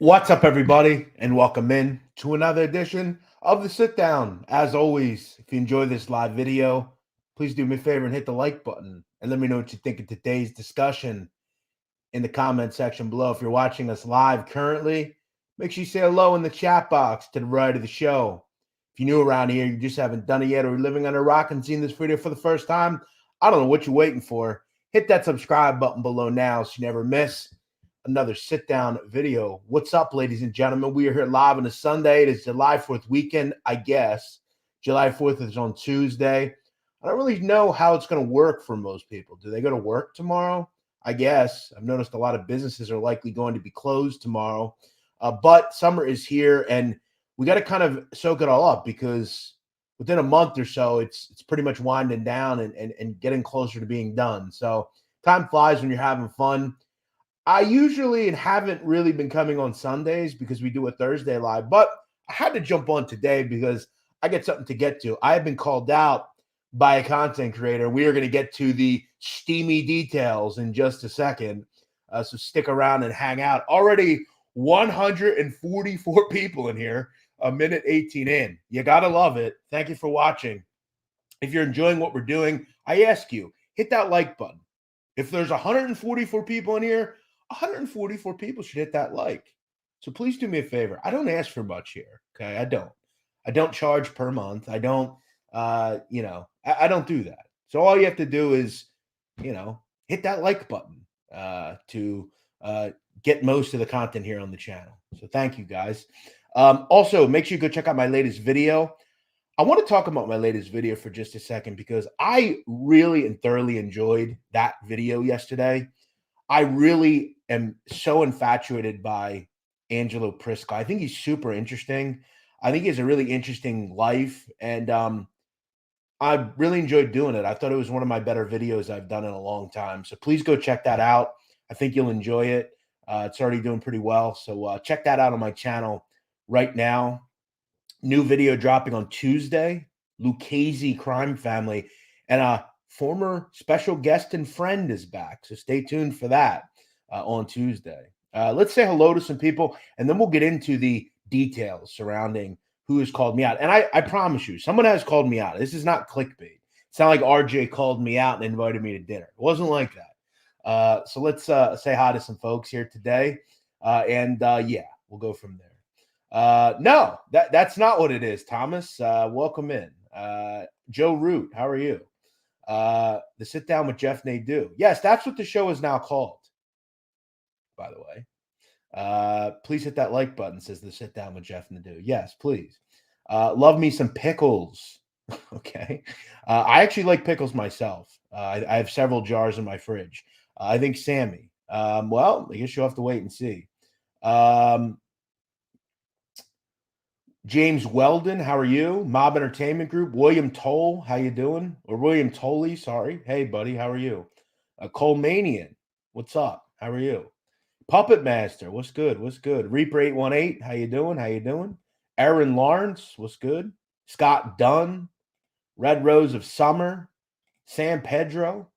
What's up, everybody, and welcome in to another edition of the Sit Down. As always, if you enjoy this live video, please do me a favor and hit the like button and let me know what you think of today's discussion in the comment section below. If you're watching us live currently, make sure you say hello in the chat box to the right of the show. If you're new around here, you just haven't done it yet, or you're living under a rock and seeing this video for the first time, I don't know what you're waiting for. Hit that subscribe button below now so you never miss another sit down video. What's up, ladies and gentlemen? We are here live on a Sunday. It is July 4th weekend, I guess. July 4th is on Tuesday. I don't really know how it's going to work for most people. Do they go to work tomorrow? I guess. I've noticed a lot of businesses are likely going to be closed tomorrow. But summer is here, and we got to kind of soak it all up because within a month or so, it's pretty much winding down and getting closer to being done. So time flies when you're having fun. I usually and haven't really been coming on Sundays because we do a Thursday live, but I had to jump on today because I get something to get to. I have been called out by a content creator. We are going to get to the steamy details in just a second. So stick around and hang out. Already 144 people in here, a minute 18 in. You got to love it. Thank you for watching. If you're enjoying what we're doing, I ask you, hit that like button. If there's 144 people in here, 144 people should hit that like. So please do me a favor. I don't ask for much here. Okay. I don't charge per month. I don't, I don't do that. So all you have to do is, hit that like button to get most of the content here on the channel. So thank you guys. Also, make sure you go check out my latest video. I want to talk about my latest video for just a second because I really and thoroughly enjoyed that video yesterday. I really am so infatuated by Angelo Prisco. I think he's super interesting. I think he has a really interesting life, and I really enjoyed doing it. I thought it was one of my better videos I've done in a long time. So please go check that out. I think you'll enjoy it. It's already doing pretty well. So check that out on my channel right now. New video dropping on Tuesday. Lucchese crime family. And a former special guest and friend is back. So stay tuned for that on Tuesday. Let's say hello to some people, and then we'll get into the details surrounding who has called me out. And I promise you, someone has called me out. This is not clickbait. It's not like RJ called me out and invited me to dinner. It wasn't like that. So let's say hi to some folks here today. Yeah, we'll go from there. No, that's not what it is, Thomas. Welcome in. Joe Root, how are you? The Sit Down with Jeff Nadu. Yes, that's what the show is now called, by the way. Please hit that like button, says the Sit Down with Jeff Nadu. Yes, please. Love me some pickles. Okay. I actually like pickles myself. I have several jars in my fridge. I think Sammy. Well, I guess you'll have to wait and see. James Weldon, how are you? Mob Entertainment Group. William Toll, how you doing? Or William Tolley, sorry. Hey, buddy, how are you? Colemanian, what's up? How are you? Puppet Master, what's good? What's good? Reaper 818, how you doing? How you doing? Aaron Lawrence, what's good? Scott Dunn, Red Rose of Summer, San Pedro,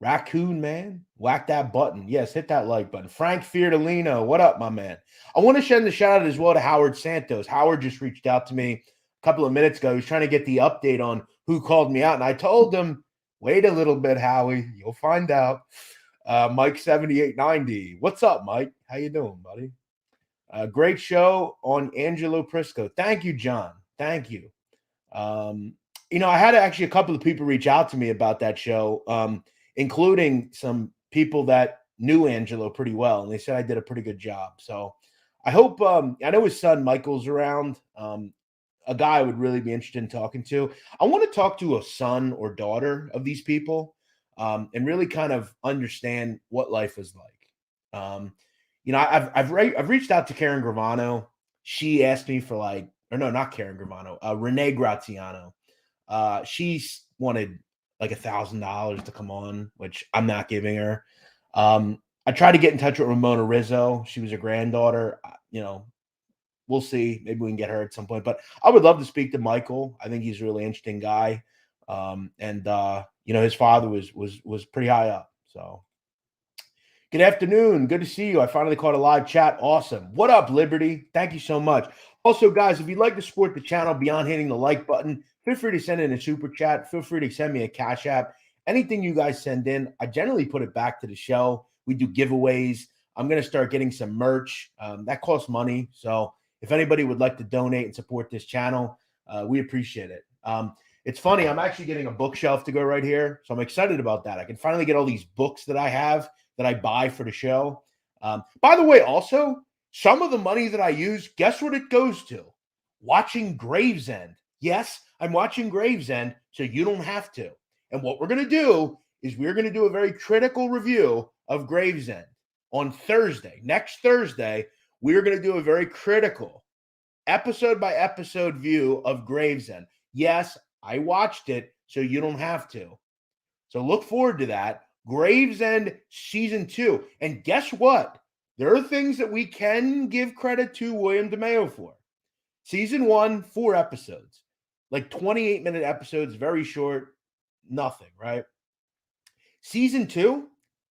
Raccoon Man, whack that button. Yes, hit that like button. Frank Fiordolino, what up, my man? I want to send the shout out as well to Howard Santos. Howard just reached out to me a couple of minutes ago. He was trying to get the update on who called me out, and I told him, wait a little bit, Howie. You'll find out. Mike 7890. What's up, Mike? How you doing, buddy? Great show on Angelo Prisco. Thank you, John. Thank you. I had actually a couple of people reach out to me about that show, including some people that knew Angelo pretty well, and they said I did a pretty good job. So I hope I know his son Michael's around. A guy I would really be interested in talking to. I want to talk to a son or daughter of these people and really kind of understand what life is like. I've reached out to Karen Gravano. She asked me for not Karen Gravano, Renee Graziano. She's wanted like $1,000 to come on, which I'm not giving her. I tried to get in touch with Ramona Rizzo. She was a granddaughter. We'll see. Maybe we can get her at some point. But I would love to speak to Michael. I think he's a really interesting guy. His father was pretty high up. So Good afternoon. Good to see you. I finally caught a live chat. Awesome. What up, Liberty? Thank you so much. Also, guys, if you'd like to support the channel beyond hitting the like button, feel free to send in a super chat. Feel free to send me a Cash App. Anything you guys send in, I generally put it back to the show. We do giveaways. I'm going to start getting some merch. That costs money. So if anybody would like to donate and support this channel, we appreciate it. It's funny. I'm actually getting a bookshelf to go right here. So I'm excited about that. I can finally get all these books that I have that I buy for the show. By the way, also, some of the money that I use, guess what it goes to? Watching Gravesend. Yes, I'm watching Gravesend, so you don't have to. And what we're going to do is we're going to do a very critical review of Gravesend on Thursday. Next Thursday, we're going to do a very critical episode-by-episode view of Gravesend. Yes, I watched it, so you don't have to. So look forward to that. Gravesend Season 2. And guess what? There are things that we can give credit to William DeMeo for. Season 1, 4 episodes. Like 28-minute episodes, very short, nothing, right? Season 2,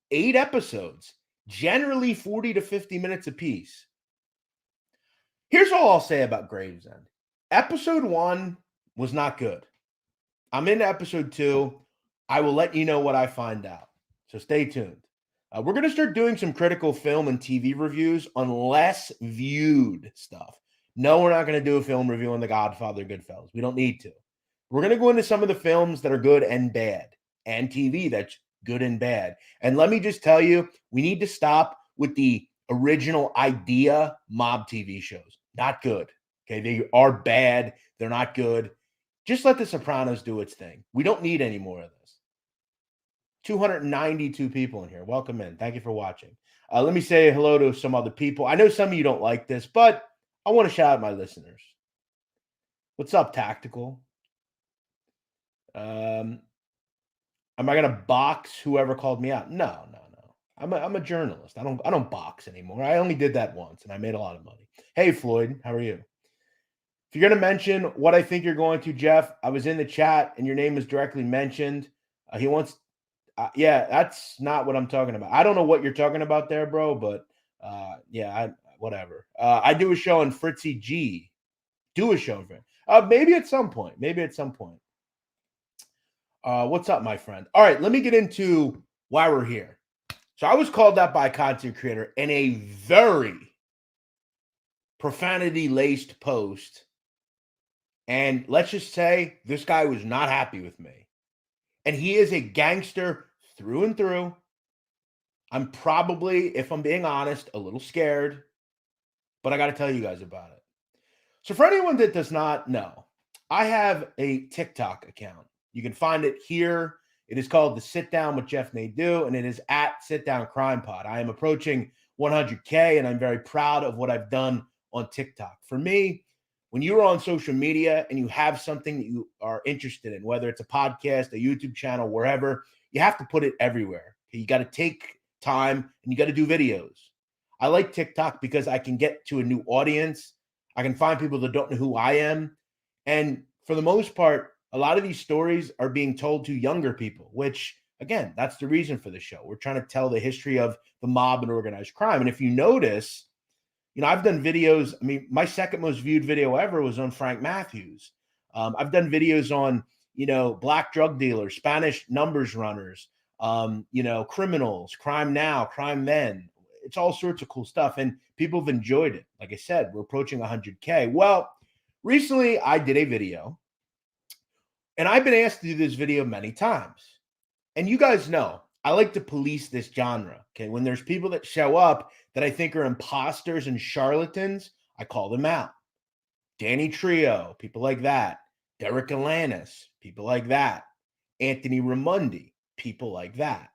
8 episodes, generally 40 to 50 minutes apiece. Here's all I'll say about Gravesend. Episode 1 was not good. I'm into episode 2. I will let you know what I find out. So stay tuned. We're going to start doing some critical film and TV reviews on less viewed stuff. No, we're not going to do a film review on The Godfather, Goodfellas. We don't need to. We're going to go into some of the films that are good and bad, and TV that's good and bad. And let me just tell you, we need to stop with the original idea mob TV shows. Not good. Okay, they are bad. They're not good. Just let The Sopranos do its thing. We don't need any more of this. 292 people in here. Welcome in. Thank you for watching. Let me say hello to some other people. I know some of you don't like this, but I want to shout out my listeners. What's up, Tactical? Am I gonna box whoever called me out? No. I'm a journalist. I don't box anymore. I only did that once, and I made a lot of money. Hey, Floyd, how are you? If you're gonna mention what I think you're going to, Jeff, I was in the chat, and your name was directly mentioned. He wants. Yeah, that's not what I'm talking about. I don't know what you're talking about there, bro, but yeah, whatever. I do a show on Fritzy G. Do a show for maybe at some point. What's up, my friend? All right, let me get into why we're here. So I was called out by a content creator in a very profanity-laced post. And let's just say this guy was not happy with me. And he is a gangster through and through. I'm probably, if I'm being honest, a little scared, but I got to tell you guys about it. So for anyone that does not know, I have a TikTok account. You can find it here. It is called the Sitdown with Jeff Nadu, and it is at Sitdown Crime Pod. I am approaching 100K, and I'm very proud of what I've done on TikTok. For me, when you are on social media and you have something that you are interested in, whether it's a podcast, a YouTube channel, wherever, you have to put it everywhere. Okay? You got to take time and you got to do videos. I like TikTok because I can get to a new audience. I can find people that don't know who I am. And for the most part, a lot of these stories are being told to younger people, which, again, that's the reason for the show. We're trying to tell the history of the mob and organized crime. And if you notice, I've done videos. I mean, my second most viewed video ever was on Frank Matthews. I've done videos on, black drug dealers, Spanish numbers runners, criminals, crime now, crime then. It's all sorts of cool stuff. And people have enjoyed it. Like I said, we're approaching 100K. Well, recently I did a video, and I've been asked to do this video many times. And you guys know, I like to police this genre. Okay. When there's people that show up that I think are imposters and charlatans, I call them out. Danny Trio, people like that. Derek Alanis, people like that. Anthony Ramundi, people like that.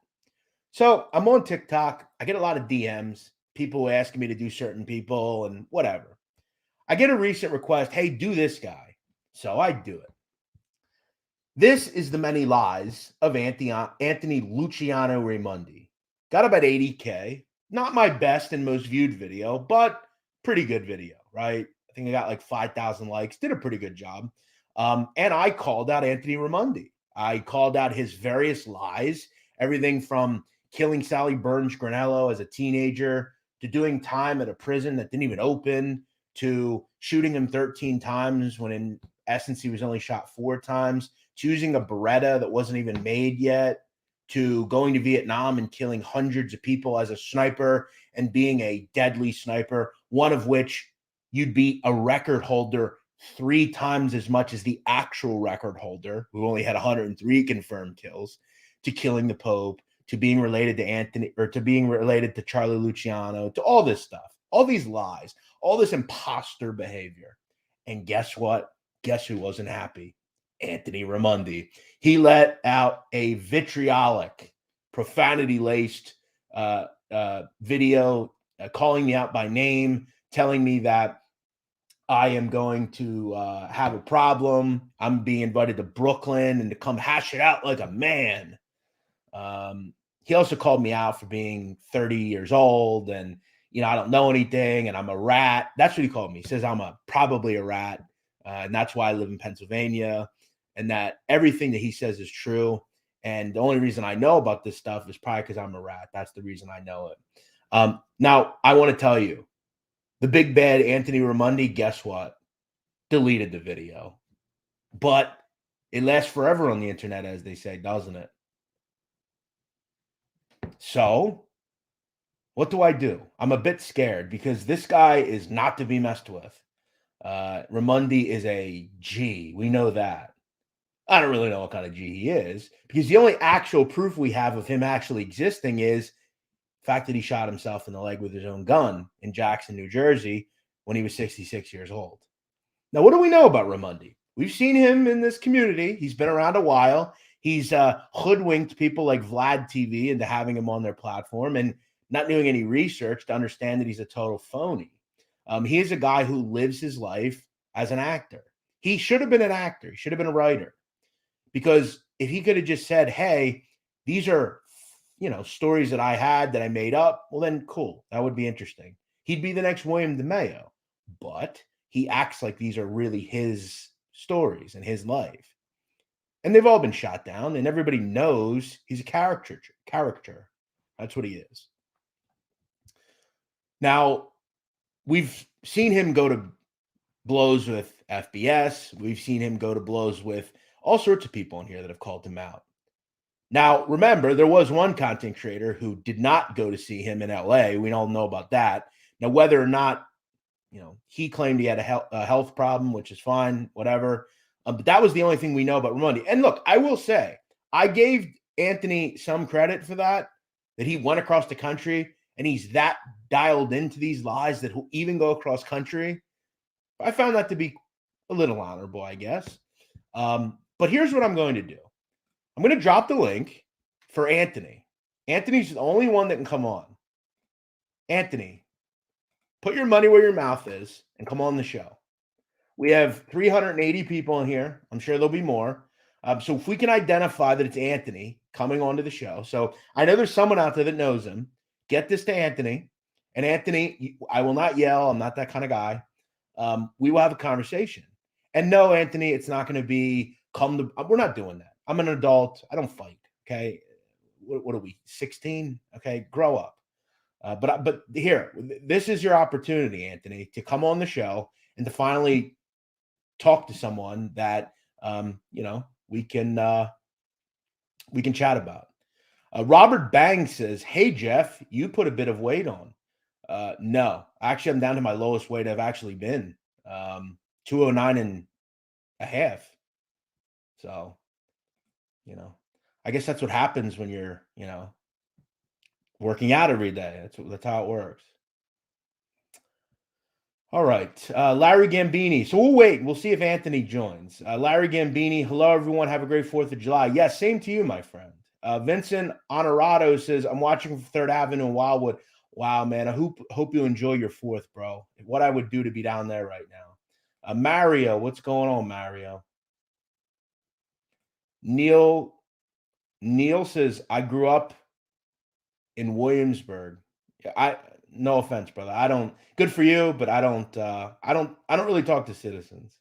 So I'm on TikTok. I get a lot of DMs, people asking me to do certain people and whatever. I get a recent request, hey, do this guy. So I do it. This is the many lies of Anthony Luciano Raimondi. Got about 80K. Not my best and most viewed video, but pretty good video, right? I think I got like 5,000 likes. Did a pretty good job. And I called out Anthony Raimondi. I called out his various lies, everything from killing Sally Burns Granello as a teenager, to doing time at a prison that didn't even open, to shooting him 13 times when in essence he was only shot 4 times, choosing a Beretta that wasn't even made yet, to going to Vietnam and killing hundreds of people as a sniper and being a deadly sniper, one of which you'd be a record holder 3 times as much as the actual record holder, who only had 103 confirmed kills, to killing the Pope, to being related to Anthony, or to being related to Charlie Luciano, to all this stuff, all these lies, all this imposter behavior. And guess what? Guess who wasn't happy? Anthony Raimondi. He let out a vitriolic, profanity-laced video calling me out by name, telling me that I am going to have a problem. I'm being invited to Brooklyn and to come hash it out like a man. He also called me out for being 30 years old and, I don't know anything and I'm a rat. That's what he called me. He says I'm probably a rat, and that's why I live in Pennsylvania, and that everything that he says is true. And the only reason I know about this stuff is probably because I'm a rat. That's the reason I know it. Now, I want to tell you, the big bad Anthony Raimondi, guess what? Deleted the video. But it lasts forever on the internet, as they say, doesn't it? So what do I do? I'm a bit scared because this guy is not to be messed with. Raimondi is a G. We know that. I don't really know what kind of G he is because the only actual proof we have of him actually existing is the fact that he shot himself in the leg with his own gun in Jackson, New Jersey when he was 66 years old. Now, what do we know about Raimondi? We've seen him in this community. He's been around a while. He's hoodwinked people like Vlad TV into having him on their platform and not doing any research to understand that he's a total phony. He is a guy who lives his life as an actor. He should have been an actor. He should have been a writer. Because if he could have just said, hey, these are, stories that I had that I made up, well, then cool. That would be interesting. He'd be the next William DeMeo. But he acts like these are really his stories and his life. And they've all been shot down, and everybody knows he's a character. That's what he is. Now, we've seen him go to blows with FBS. We've seen him go to blows with all sorts of people in here that have called him out. Now, remember, there was one content creator who did not go to see him in LA. We all know about that. Now, whether or not, he claimed he had a health problem, which is fine, whatever. But that was the only thing we know about Raimondi. And look, I will say, I gave Anthony some credit for that he went across the country and he's that dialed into these lies that he'll even go across country. I found that to be a little honorable, I guess. But here's what I'm going to do. I'm going to drop the link for Anthony. Anthony's the only one that can come on. Anthony, put your money where your mouth is and come on the show. We have 380 people in here. I'm sure there'll be more. So if we can identify that it's Anthony coming onto the show. So I know there's someone out there that knows him. Get this to Anthony. And Anthony, I will not yell. I'm not that kind of guy. We will have a conversation. And no, Anthony, it's not going to be we're not doing that. I'm an adult. I don't fight. Okay. What are we? 16? Okay. Grow up. But here, this is your opportunity, Anthony, to come on the show and to finally talk to someone that, we can chat about. Robert Bang says, hey, Jeff, you put a bit of weight on. No, actually, I'm down to my lowest weight I've actually been, 209 and a half. So, I guess that's what happens when you're, working out every day. That's how it works. All right. Larry Gambini. So we'll wait. We'll see if Anthony joins. Larry Gambini. Hello, everyone. Have a great 4th of July. Yes, same to you, my friend. Vincent Honorado says, I'm watching from 3rd Avenue in Wildwood. Wow, man. I hope you enjoy your 4th, bro. What I would do to be down there right now. Mario. What's going on, Mario? Neil says, I grew up in Williamsburg. No offense, brother. Good for you, but I don't really talk to citizens.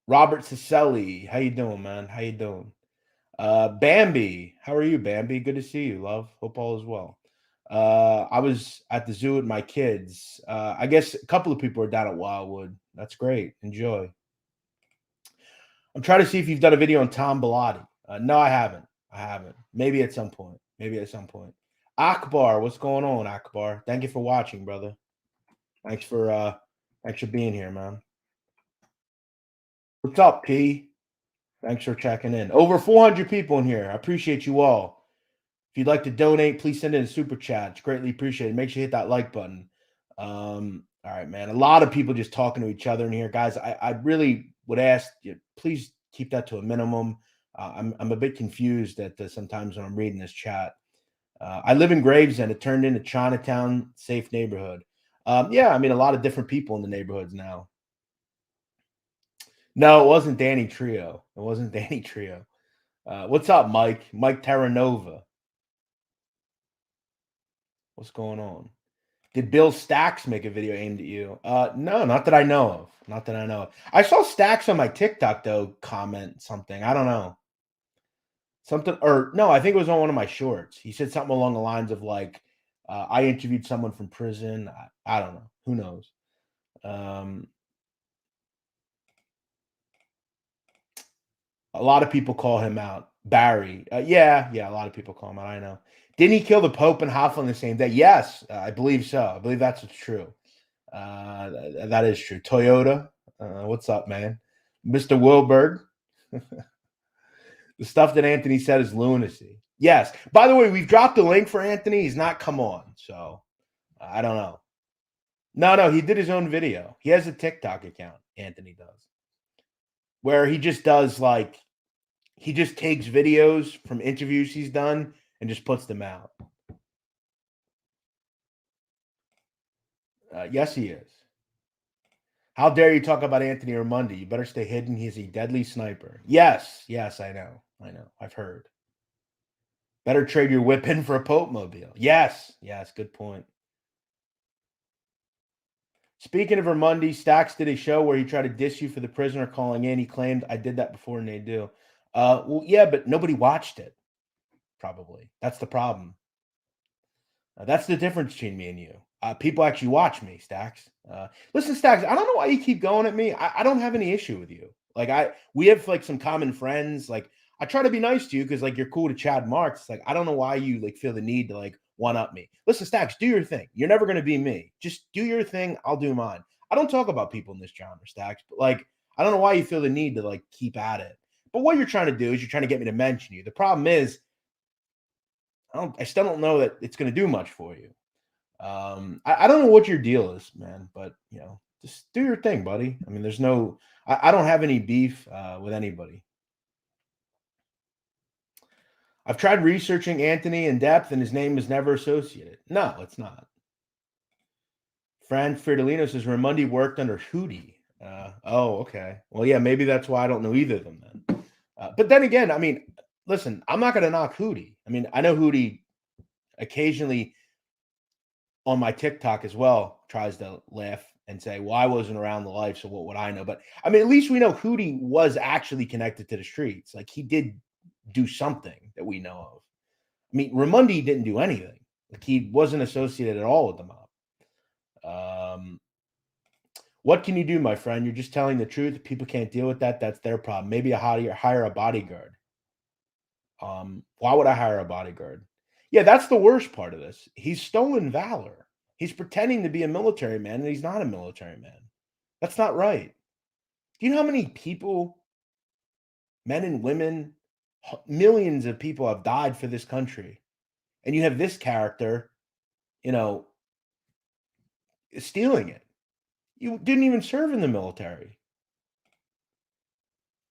Robert Cicelli, how you doing, man? How you doing? Bambi, how are you, Bambi? Good to see you, love. Hope all is well. I was at the zoo with my kids. I guess a couple of people are down at Wildwood. That's great. Enjoy. I'm trying to see if you've done a video on Tom Bellotti. No, I haven't. I haven't. Maybe at some point. Maybe at some point. Akbar, what's going on, Akbar? Thank you for watching, brother. Thanks for being here, man. What's up, P? Thanks for checking in. Over 400 people in here. I appreciate you all. If you'd like to donate, please send in a super chat. It's greatly appreciated. Make sure you hit that like button. All right, man. A lot of people just talking to each other in here, guys. I really would ask you, please keep that to a minimum. I'm a bit confused at sometimes when I'm reading this chat. I live in Gravesend. It turned into Chinatown, safe neighborhood. Yeah, I mean, a lot of different people in the neighborhoods now. No, it wasn't Danny Trio. It wasn't Danny Trio. What's up, Mike? Mike Terranova. What's going on? Did Bill Stacks make a video aimed at you? No, not that I know of. Not that I know of. I saw Stacks on my TikTok though comment something. I don't know. Something or no, I think it was on one of my shorts. He said something along the lines of like, I interviewed someone from prison. I don't know. Who knows? A lot of people call him out. Barry. Yeah, a lot of people call him out. I know. Didn't he kill the Pope and Hoffman the same day? Yes, I believe so. I believe that's what's true. That is true. Toyota, what's up, man? Mr. Wilberg. The stuff that Anthony said is lunacy. Yes. By the way, we've dropped the link for Anthony. He's not come on, so I don't know. No, he did his own video. He has a TikTok account. Anthony does, where he just does like he just takes videos from interviews he's done and just puts them out. Yes, he is. How dare you talk about Anthony Raimondi? You better stay hidden. He's a deadly sniper. Yes, I know. I've heard. Better trade your whip in for a Pope mobile. Yes, good point. Speaking of Raimondi, Stacks did a show where he tried to diss you for the prisoner calling in. He claimed I did that before Nadu. Well, yeah, but nobody watched it. Probably. That's the problem. That's the difference between me and you. People actually watch me, Stacks. Listen, Stacks, I don't know why you keep going at me. I don't have any issue with you. Like we have like some common friends. Like I try to be nice to you because like you're cool to Chad Marks. Like I don't know why you like feel the need to like one up me. Listen, Stacks, do your thing. You're never gonna be me. Just do your thing. I'll do mine. I don't talk about people in this genre, Stacks, but like I don't know why you feel the need to like keep at it. But what you're trying to do is you're trying to get me to mention you. The problem is I still don't know that it's going to do much for you. I don't know what your deal is, man, but just do your thing, buddy. I mean, there's no, I don't have any beef with anybody. I've tried researching Anthony in depth, and his name is never associated. No, it's not. Fran Fridolino says Raimondi worked under Hootie. Oh, okay. Well, yeah, maybe that's why I don't know either of them then. But then again, I mean, listen, I'm not going to knock Hootie. I mean, I know Hootie occasionally on my TikTok as well tries to laugh and say, well, I wasn't around the life, so what would I know? But I mean, at least we know Hootie was actually connected to the streets. Like he did do something that we know of. I mean, Raimondi didn't do anything. Like he wasn't associated at all with the mob. What can you do, my friend? You're just telling the truth. If people can't deal with that, that's their problem. Maybe hire a bodyguard. Why would I hire a bodyguard? Yeah, that's the worst part of this. He's stolen valor. He's pretending to be a military man, and he's not a military man. That's not right. Do you know how many people, men and women, millions of people have died for this country? And you have this character, stealing it. You didn't even serve in the military.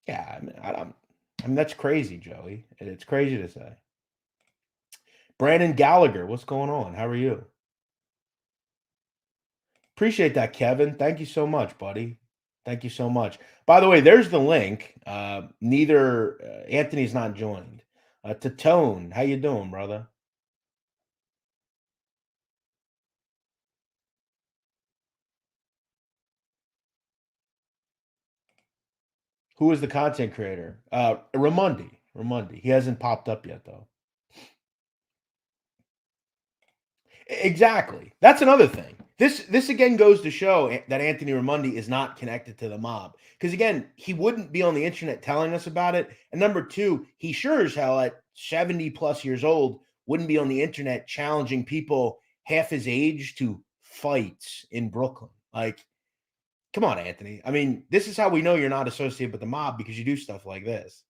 Yeah, I mean that's crazy, Joey. It's crazy to say. Brandon Gallagher, what's going on? How are you? Appreciate that, Kevin. Thank you so much, buddy. Thank you so much. By the way, there's the link. Neither Anthony's not joined. To Tone, how you doing, brother? Who is the content creator? Raimondi. Raimondi. He hasn't popped up yet, though. Exactly. That's another thing. This again goes to show that Anthony Raimondi is not connected to the mob. Because again, he wouldn't be on the internet telling us about it. And number two, he sure as hell at 70 plus years old wouldn't be on the internet challenging people half his age to fights in Brooklyn. Like, come on, Anthony. I mean, this is how we know you're not associated with the mob, because you do stuff like this.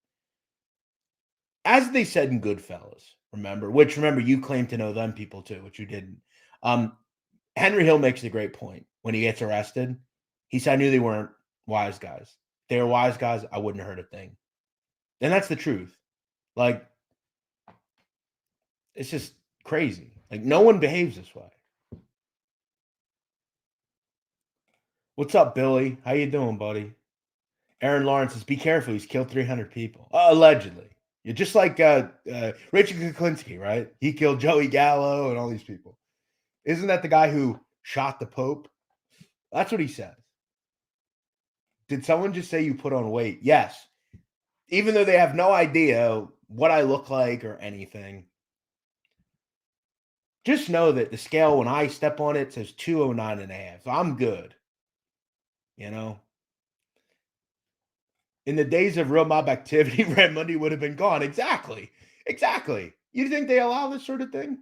As they said in Goodfellas, remember, you claim to know them people too, which you didn't. Henry Hill makes a great point when he gets arrested. He said, I knew they weren't wise guys. If they were wise guys, I wouldn't have heard a thing. And that's the truth. Like, it's just crazy. Like, no one behaves this way. What's up, Billy? How you doing, buddy? Aaron Lawrence says, be careful. He's killed 300 people. Allegedly. You're just like Richard Kuklinski, right? He killed Joey Gallo and all these people. Isn't that the guy who shot the Pope? That's what he says. Did someone just say you put on weight? Yes. Even though they have no idea what I look like or anything. Just know that the scale, when I step on it, says 209.5. So I'm good. You know? In the days of real mob activity, Raimondi would have been gone. Exactly. Exactly. You think they allow this sort of thing?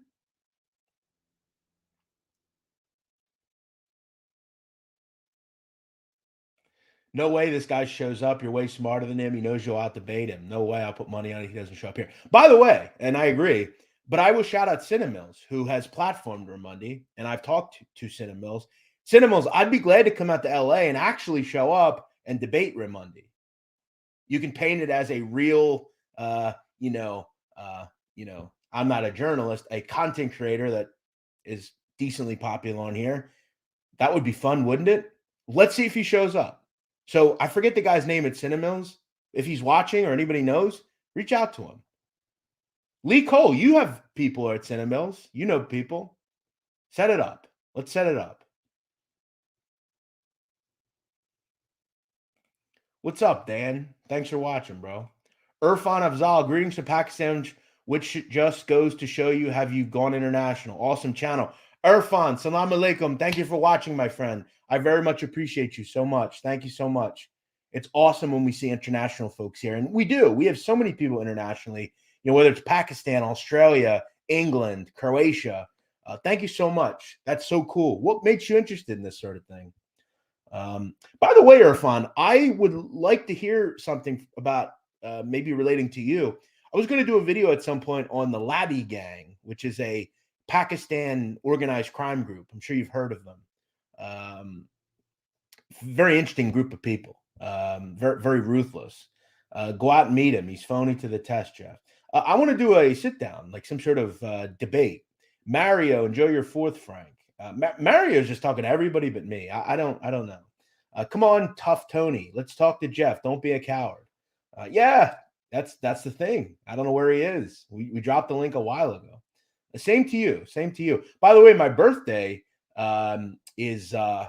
No way this guy shows up. You're way smarter than him. He knows you'll out-debate him. No way I'll put money on it. He doesn't show up here. By the way, and I agree, but I will shout out Cinnamills, who has platformed Raimondi, and I've talked to Cinnamills. Cinnamills, I'd be glad to come out to LA and actually show up and debate Raimondi. You can paint it as a real, I'm not a journalist, a content creator that is decently popular on here. That would be fun, wouldn't it? Let's see if he shows up. So I forget the guy's name at Cinnamills. If he's watching or anybody knows, reach out to him. Lee Cole, you have people at Cinnamills. You know people. Set it up. Let's set it up. What's up, Dan? Thanks for watching, bro. Irfan Afzal, greetings to Pakistan, which just goes to show you, have you gone international? Awesome channel. Irfan, salam alaikum. Thank you for watching, my friend. I very much appreciate you so much. Thank you so much. It's awesome when we see international folks here. And we do. We have so many people internationally, whether it's Pakistan, Australia, England, Croatia. Thank you so much. That's so cool. What makes you interested in this sort of thing? By the way, Irfan, I would like to hear something about maybe relating to you. I was going to do a video at some point on the Labi Gang, which is a Pakistan organized crime group. I'm sure you've heard of them. Very interesting group of people. Very, very ruthless. Go out and meet him. He's phony to the test, Jeff. I want to do a sit down, like some sort of debate. Mario, enjoy your fourth, Frank. Mario's just talking to everybody but me. I don't know. Come on, tough Tony. Let's talk to Jeff. Don't be a coward. Yeah, that's the thing. I don't know where he is. We dropped the link a while ago. Same to you. Same to you. By the way, my birthday is in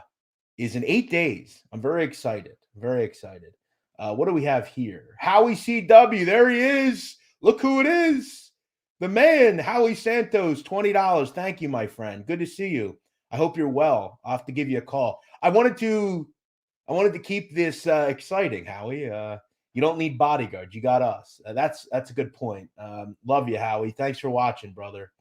8 days. I'm very excited. Very excited. What do we have here? Howie CW. There he is. Look who it is. The man, Howie Santos, $20. Thank you, my friend. Good to see you. I hope you're well. I'll have to give you a call. I wanted to keep this exciting, Howie. You don't need bodyguards. You got us. That's a good point. Love you, Howie. Thanks for watching, brother.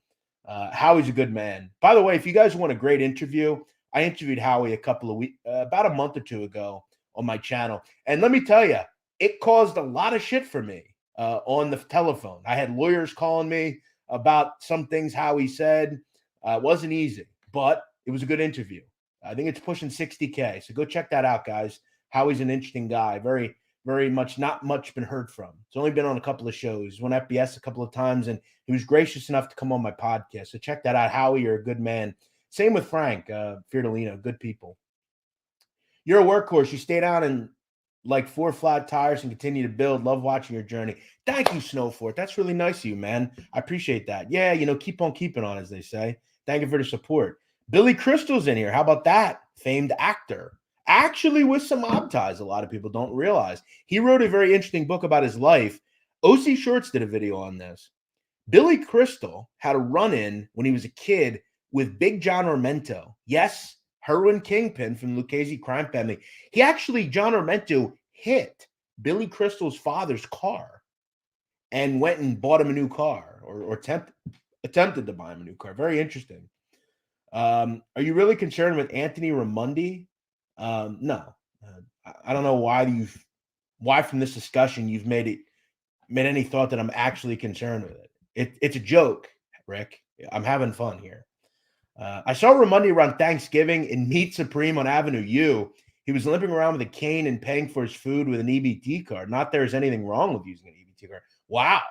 Howie's a good man. By the way, if you guys want a great interview, I interviewed Howie a couple of weeks, about a month or two ago on my channel. And let me tell you, it caused a lot of shit for me on the telephone. I had lawyers calling me about some things Howie said. It wasn't easy, but it was a good interview. I think it's pushing 60K. So go check that out, guys. Howie's an interesting guy. Very, very much, not much been heard from. He's only been on a couple of shows. He's on FBS a couple of times, and he was gracious enough to come on my podcast. So check that out. Howie, you're a good man. Same with Frank Fiordolino. Good people. You're a workhorse. You stay down and like 4 flat tires and continue to build. Love watching your journey. Thank you, Snowfort. That's really nice of you, man. I appreciate that. Yeah, keep on keeping on, as they say. Thank you for the support. Billy Crystal's in here. How about that? Famed actor. Actually with some mob ties, a lot of people don't realize. He wrote a very interesting book about his life. OC Shorts did a video on this. Billy Crystal had a run-in when he was a kid with Big John Armento. Yes, heroin kingpin from Lucchese crime family. John Armento hit Billy Crystal's father's car and went and bought him a new car, or attempted to buy him a new car. Very interesting. Are you really concerned with Anthony Raimondi? No. I don't know why from this discussion you've made any thought that I'm actually concerned with it. It's a joke, Rick. I'm having fun here. I saw Raimondi around Thanksgiving in Meat Supreme on Avenue U. He was limping around with a cane and paying for his food with an EBT card. Not there's anything wrong with using an EBT card. Wow.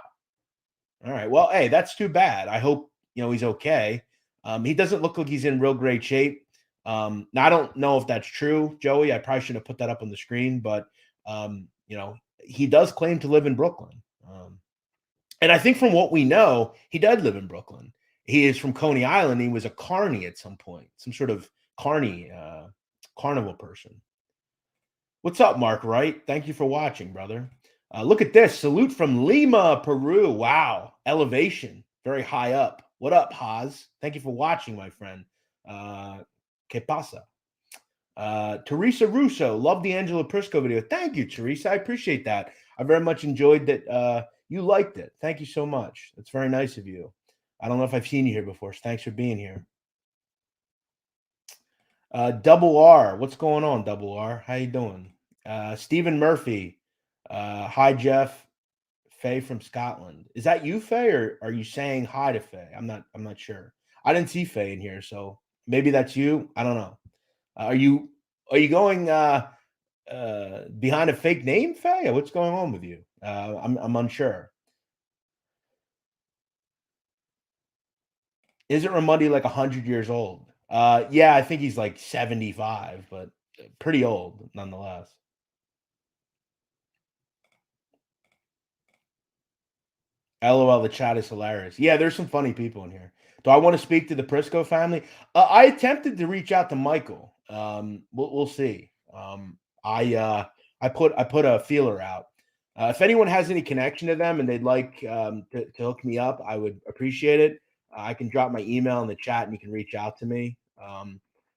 All right. Well, hey, that's too bad. I hope he's okay. He doesn't look like he's in real great shape. Now I don't know if that's true, Joey. I probably should have put that up on the screen, but he does claim to live in Brooklyn. And I think from what we know, he did live in Brooklyn. He is from Coney Island. He was a carny at some point, some sort of carnival person. What's up, Mark Wright? Thank you for watching, brother. Look at this. Salute from Lima, Peru. Wow. Elevation. Very high up. What up, Haas? Thank you for watching, my friend. Que pasa? Teresa Russo. Love the Angela Prisco video. Thank you, Teresa. I appreciate that. I very much enjoyed that you liked it. Thank you so much. That's very nice of you. I don't know if I've seen you here before, so thanks for being here. Double R. What's going on, Double R? How you doing? Stephen Murphy. Hi, Jeff. Faye from Scotland. Is that you, Faye, or are you saying hi to Faye? I'm not sure. I didn't see Faye in here, so maybe that's you. I don't know. Are you going behind a fake name, Faye? What's going on with you? I'm unsure. Isn't Raimondi like 100 years old? Yeah, I think he's like 75, but pretty old nonetheless. LOL, the chat is hilarious. Yeah, there's some funny people in here. Do I want to speak to the Prisco family? I attempted to reach out to Michael. We'll see. I put a feeler out. If anyone has any connection to them and they'd like to hook me up, I would appreciate it. I can drop my email in the chat and you can reach out to me. But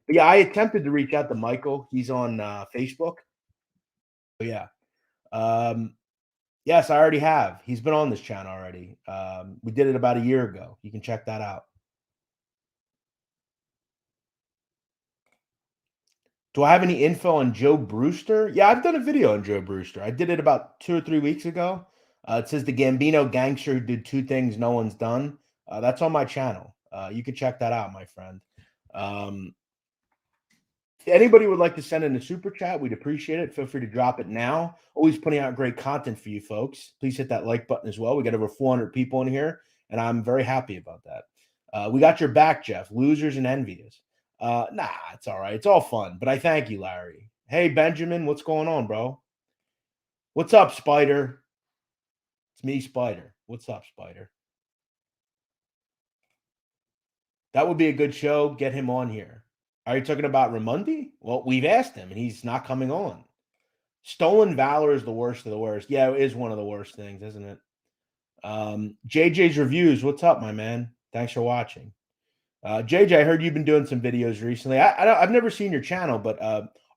yeah, I attempted to reach out to Michael. He's on Facebook. But yeah. Yes, I already have. He's been on this channel already. We did it about a year ago. You can check that out. Do I have any info on Joe Brewster? Yeah, I've done a video on Joe Brewster. I did it about 2 or 3 weeks ago. It says the Gambino gangster who did 2 things no one's done. That's on my channel. You can check that out, my friend. If anybody would like to send in a super chat, we'd appreciate it. Feel free to drop it now. Always putting out great content for you folks. Please hit that like button as well. We got over 400 people in here, and I'm very happy about that. We got your back, Jeff. Losers and envious. Nah, it's all right. It's all fun, but I thank you, Larry. Hey, Benjamin, what's going on, bro? What's up, Spider? It's me, Spider. What's up, Spider? That would be a good show. Get him on here. Are you talking about Raimondi? Well, we've asked him, and he's not coming on. Stolen valor is the worst of the worst. Yeah, it is one of the worst things, isn't it? JJ's Reviews. What's up, my man? Thanks for watching. JJ, I heard you've been doing some videos recently. I've never seen your channel, but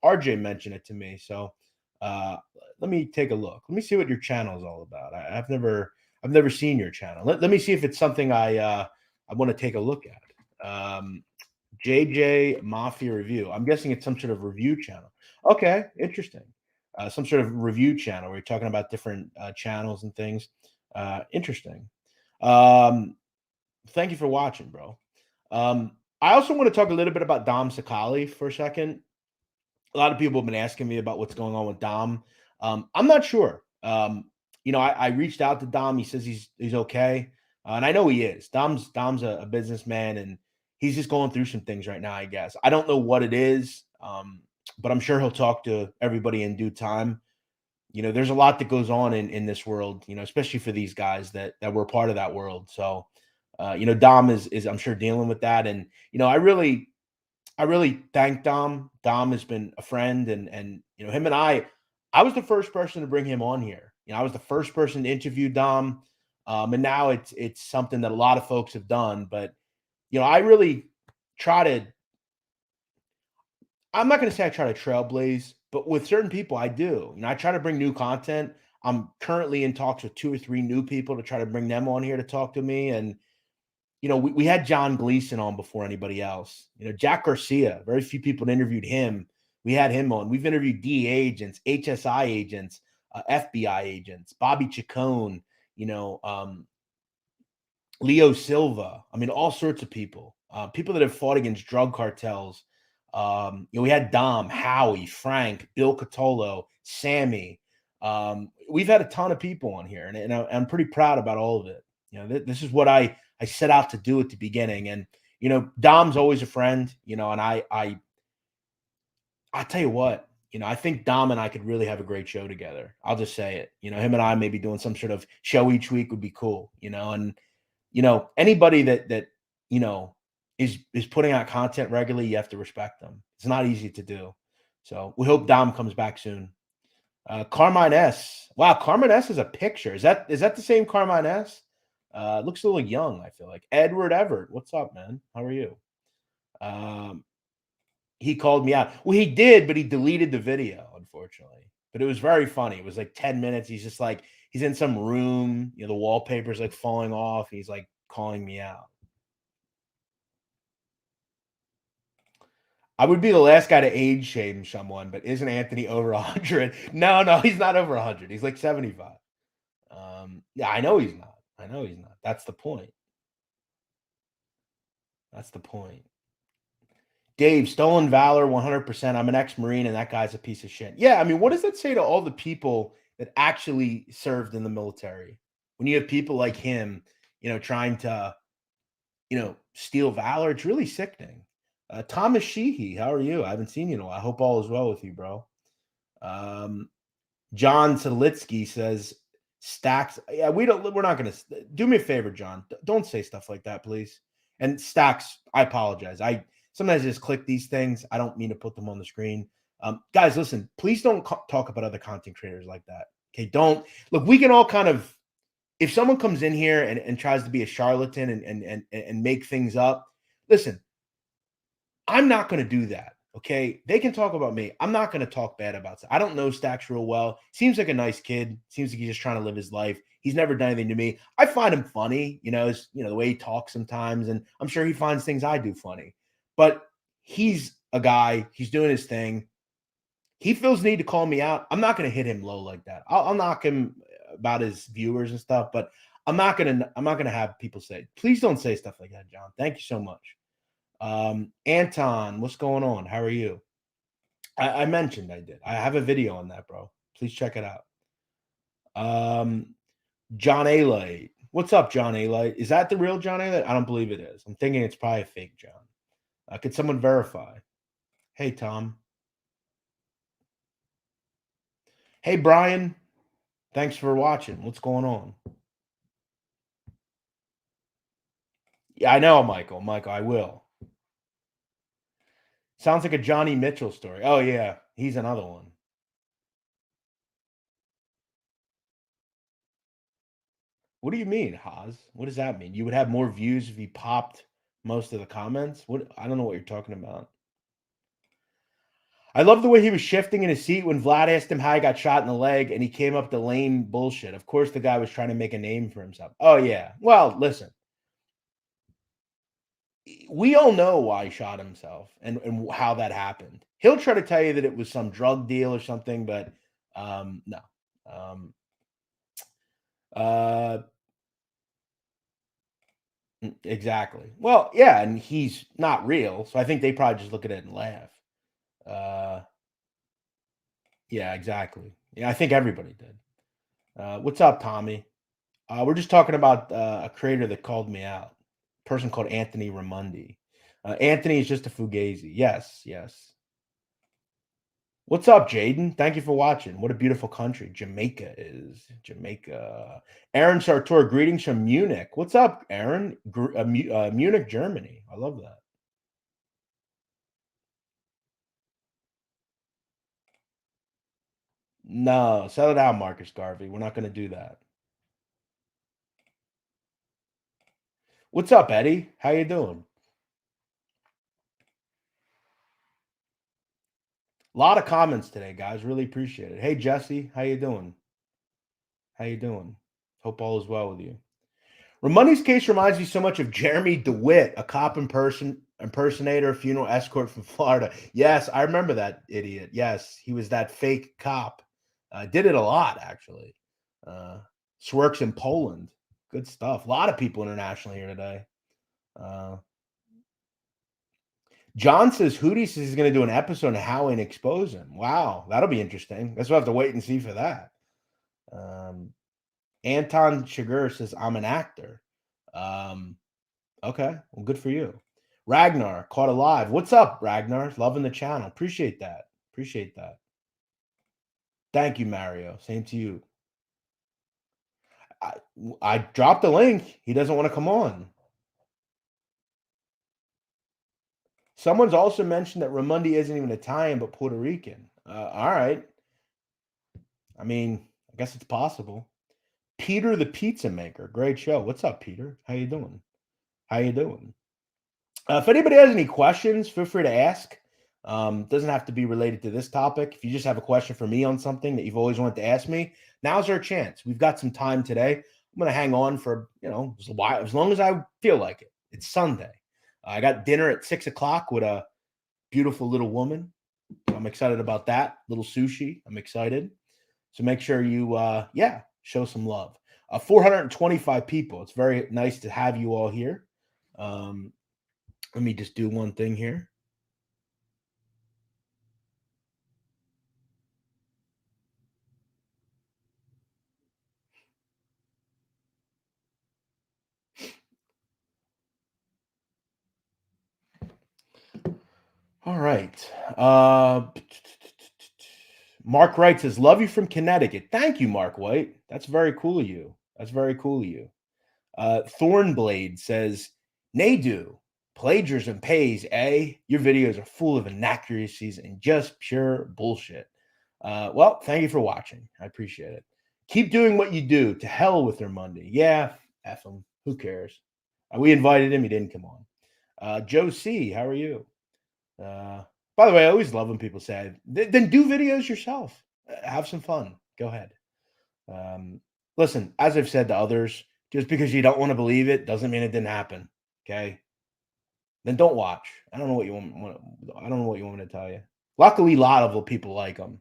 RJ mentioned it to me. So let me take a look. Let me see what your channel is all about. I've never seen your channel. Let me see if it's something I want to take a look at. JJ Mafia Review. I'm guessing it's some sort of review channel. Okay, interesting. Some sort of review channel where you're talking about different channels and things. Interesting. Thank you for watching, bro. I also want to talk a little bit about Dom Sakali for a second. A lot of people have been asking me about what's going on with Dom. I'm not sure. I reached out to Dom. He says he's okay, and I know he is. Dom's a businessman, and he's just going through some things right now, I guess. I don't know what it is, but I'm sure he'll talk to everybody in due time. There's a lot that goes on in this world, especially for these guys that were part of that world. So, Dom is I'm sure dealing with that. And, I really thank Dom. Dom has been a friend and him and I was the first person to bring him on here. I was the first person to interview Dom, and now it's something that a lot of folks have done. But I really try to. I'm not going to say I try to trailblaze, but with certain people, I do. I try to bring new content. I'm currently in talks with 2 or 3 new people to try to bring them on here to talk to me. And we had John Gleason on before anybody else. Jack Garcia, very few people interviewed him. We had him on. We've interviewed DEA agents, HSI agents, FBI agents, Bobby Chacon, Leo Silva. I mean, all sorts of people, people that have fought against drug cartels. We had Dom, Howie, Frank, Bill Catolo, Sammy. We've had a ton of people on here, and I'm pretty proud about all of it. This is what I set out to do at the beginning. And, Dom's always a friend, and I'll tell you what, I think Dom and I could really have a great show together. I'll just say it. Him and I maybe doing some sort of show each week would be cool, and anybody that is putting out content regularly, you have to respect them. It's not easy to do. So we hope Dom comes back soon. Carmine S. Wow, Carmine S is a picture. Is that the same Carmine S? Looks a little young, I feel like. Edward Everett, what's up, man? How are you? He called me out. Well, he did, but he deleted the video, unfortunately. But it was very funny. It was like 10 minutes. He's just like, he's in some room, the wallpaper's like falling off. He's like calling me out. I would be the last guy to age shame someone, but isn't Anthony over 100? No, he's not over 100. He's like 75. Yeah, I know he's not. That's the point. Dave, stolen valor, 100%. I'm an ex-Marine, and that guy's a piece of shit. Yeah, I mean, what does that say to all the people that actually served in the military? When you have people like him, trying to, steal valor, it's really sickening. Thomas Sheehy, how are you? I haven't seen you in a while. I hope all is well with you, bro. John Selitsky says, Stacks. Yeah, we're not going to. Do me a favor, John. Don't say stuff like that, please. And Stacks, I apologize. I sometimes just click these things. I don't mean to put them on the screen. Guys, listen, please don't talk about other content creators like that. Okay, don't. Look, we can all kind of, if someone comes in here and tries to be a charlatan and make things up, listen, I'm not going to do that. Okay, they can talk about me. I'm not going to talk bad about it. I don't know Stacks real well. Seems like a nice kid. Seems like he's just trying to live his life. He's never done anything to me. I find him funny, the way he talks sometimes, and I'm sure he finds things I do funny. But he's a guy. He's doing his thing. He feels the need to call me out. I'm not going to hit him low like that. I'll knock him about his viewers and stuff, but I'm not gonna have people say, please don't say stuff like that, John. Thank you so much. Anton, what's going on? How are you? I mentioned I did. I have a video on that, bro. Please check it out. John Alite. What's up, John Alite? Is that the real John Alite? I don't believe it is. I'm thinking it's probably a fake John. Could someone verify? Hey, Tom. Hey, Brian. Thanks for watching. What's going on? Yeah, I know, Michael. Michael, I will. Sounds like a Johnny Mitchell story. Oh, yeah. He's another one. What do you mean, Haas? What does that mean? You would have more views if you popped most of the comments? What? I don't know what you're talking about. I love the way he was shifting in his seat when Vlad asked him how he got shot in the leg, and he came up to lame bullshit. Of course, the guy was trying to make a name for himself. Oh, yeah. Well, listen. We all know why he shot himself and how that happened. He'll try to tell you that it was some drug deal or something, but no. Exactly. Well, yeah, and he's not real, so I think they probably just look at it and laugh. Yeah, exactly. Yeah, I think everybody did. What's up, Tommy? We're just talking about a creator that called me out. A person called Anthony Ramundi. Anthony is just a fugazi. Yes. What's up, Jaden? Thank you for watching. What a beautiful country Jamaica is. Jamaica. Aaron Sartor, greetings from Munich. What's up, Aaron? Munich, Germany. I love that. No, settle down, Marcus Garvey. We're not going to do that. What's up, Eddie? How you doing? A lot of comments today, guys. Really appreciate it. Hey, Jesse, how you doing? How you doing? Hope all is well with you. Ramoney's case reminds me so much of Jeremy DeWitt, a cop impersonator, funeral escort from Florida. Yes, I remember that idiot. Yes, he was that fake cop. Did it a lot, actually. Works in Poland. Good stuff. A lot of people internationally here today. John says Hootie says he's going to do an episode on Howie and expose him. Wow, that'll be interesting. Guess we'll have to wait and see for that. Anton Chigurh says I'm an actor. Okay, well, good for you. Ragnar caught alive. What's up, Ragnar? Loving the channel. Appreciate that. Appreciate that. Thank you, Mario. Same to you. I dropped the link. He doesn't want to come on. Someone's also mentioned that Ramundi isn't even Italian, but Puerto Rican. All right. I mean, I guess it's possible. Peter the Pizza Maker. Great show. What's up, Peter? How you doing? How you doing? If anybody has any questions, feel free to ask. Doesn't have to be related to this topic. If you just have a question for me on something that you've always wanted to ask me, now's our chance. We've got some time today. I'm going to hang on for, as long as I feel like it. It's Sunday. I got dinner at 6 o'clock with a beautiful little woman. I'm excited about that. Little sushi. I'm excited. So make sure you, show some love. 425 people. It's very nice to have you all here. Let me just do one thing here. All right. Mark Wright says, love you from Connecticut. Thank you, Mark White. That's very cool of you. That's very cool of you. Thornblade says, Nadu, plagiarism pays, eh? Your videos are full of inaccuracies and just pure bullshit. Well, thank you for watching. I appreciate it. Keep doing what you do. To hell with their Monday. Yeah, F him. Who cares? We invited him. He didn't come on. Joe C., how are you? By the way, I always love when people say, then do videos yourself. Have some fun. Go ahead. Listen, as I've said to others, just because you don't want to believe it doesn't mean it didn't happen. Okay. Then don't watch. I don't know what you want. I don't know what you want me to tell you. Luckily, a lot of people like them.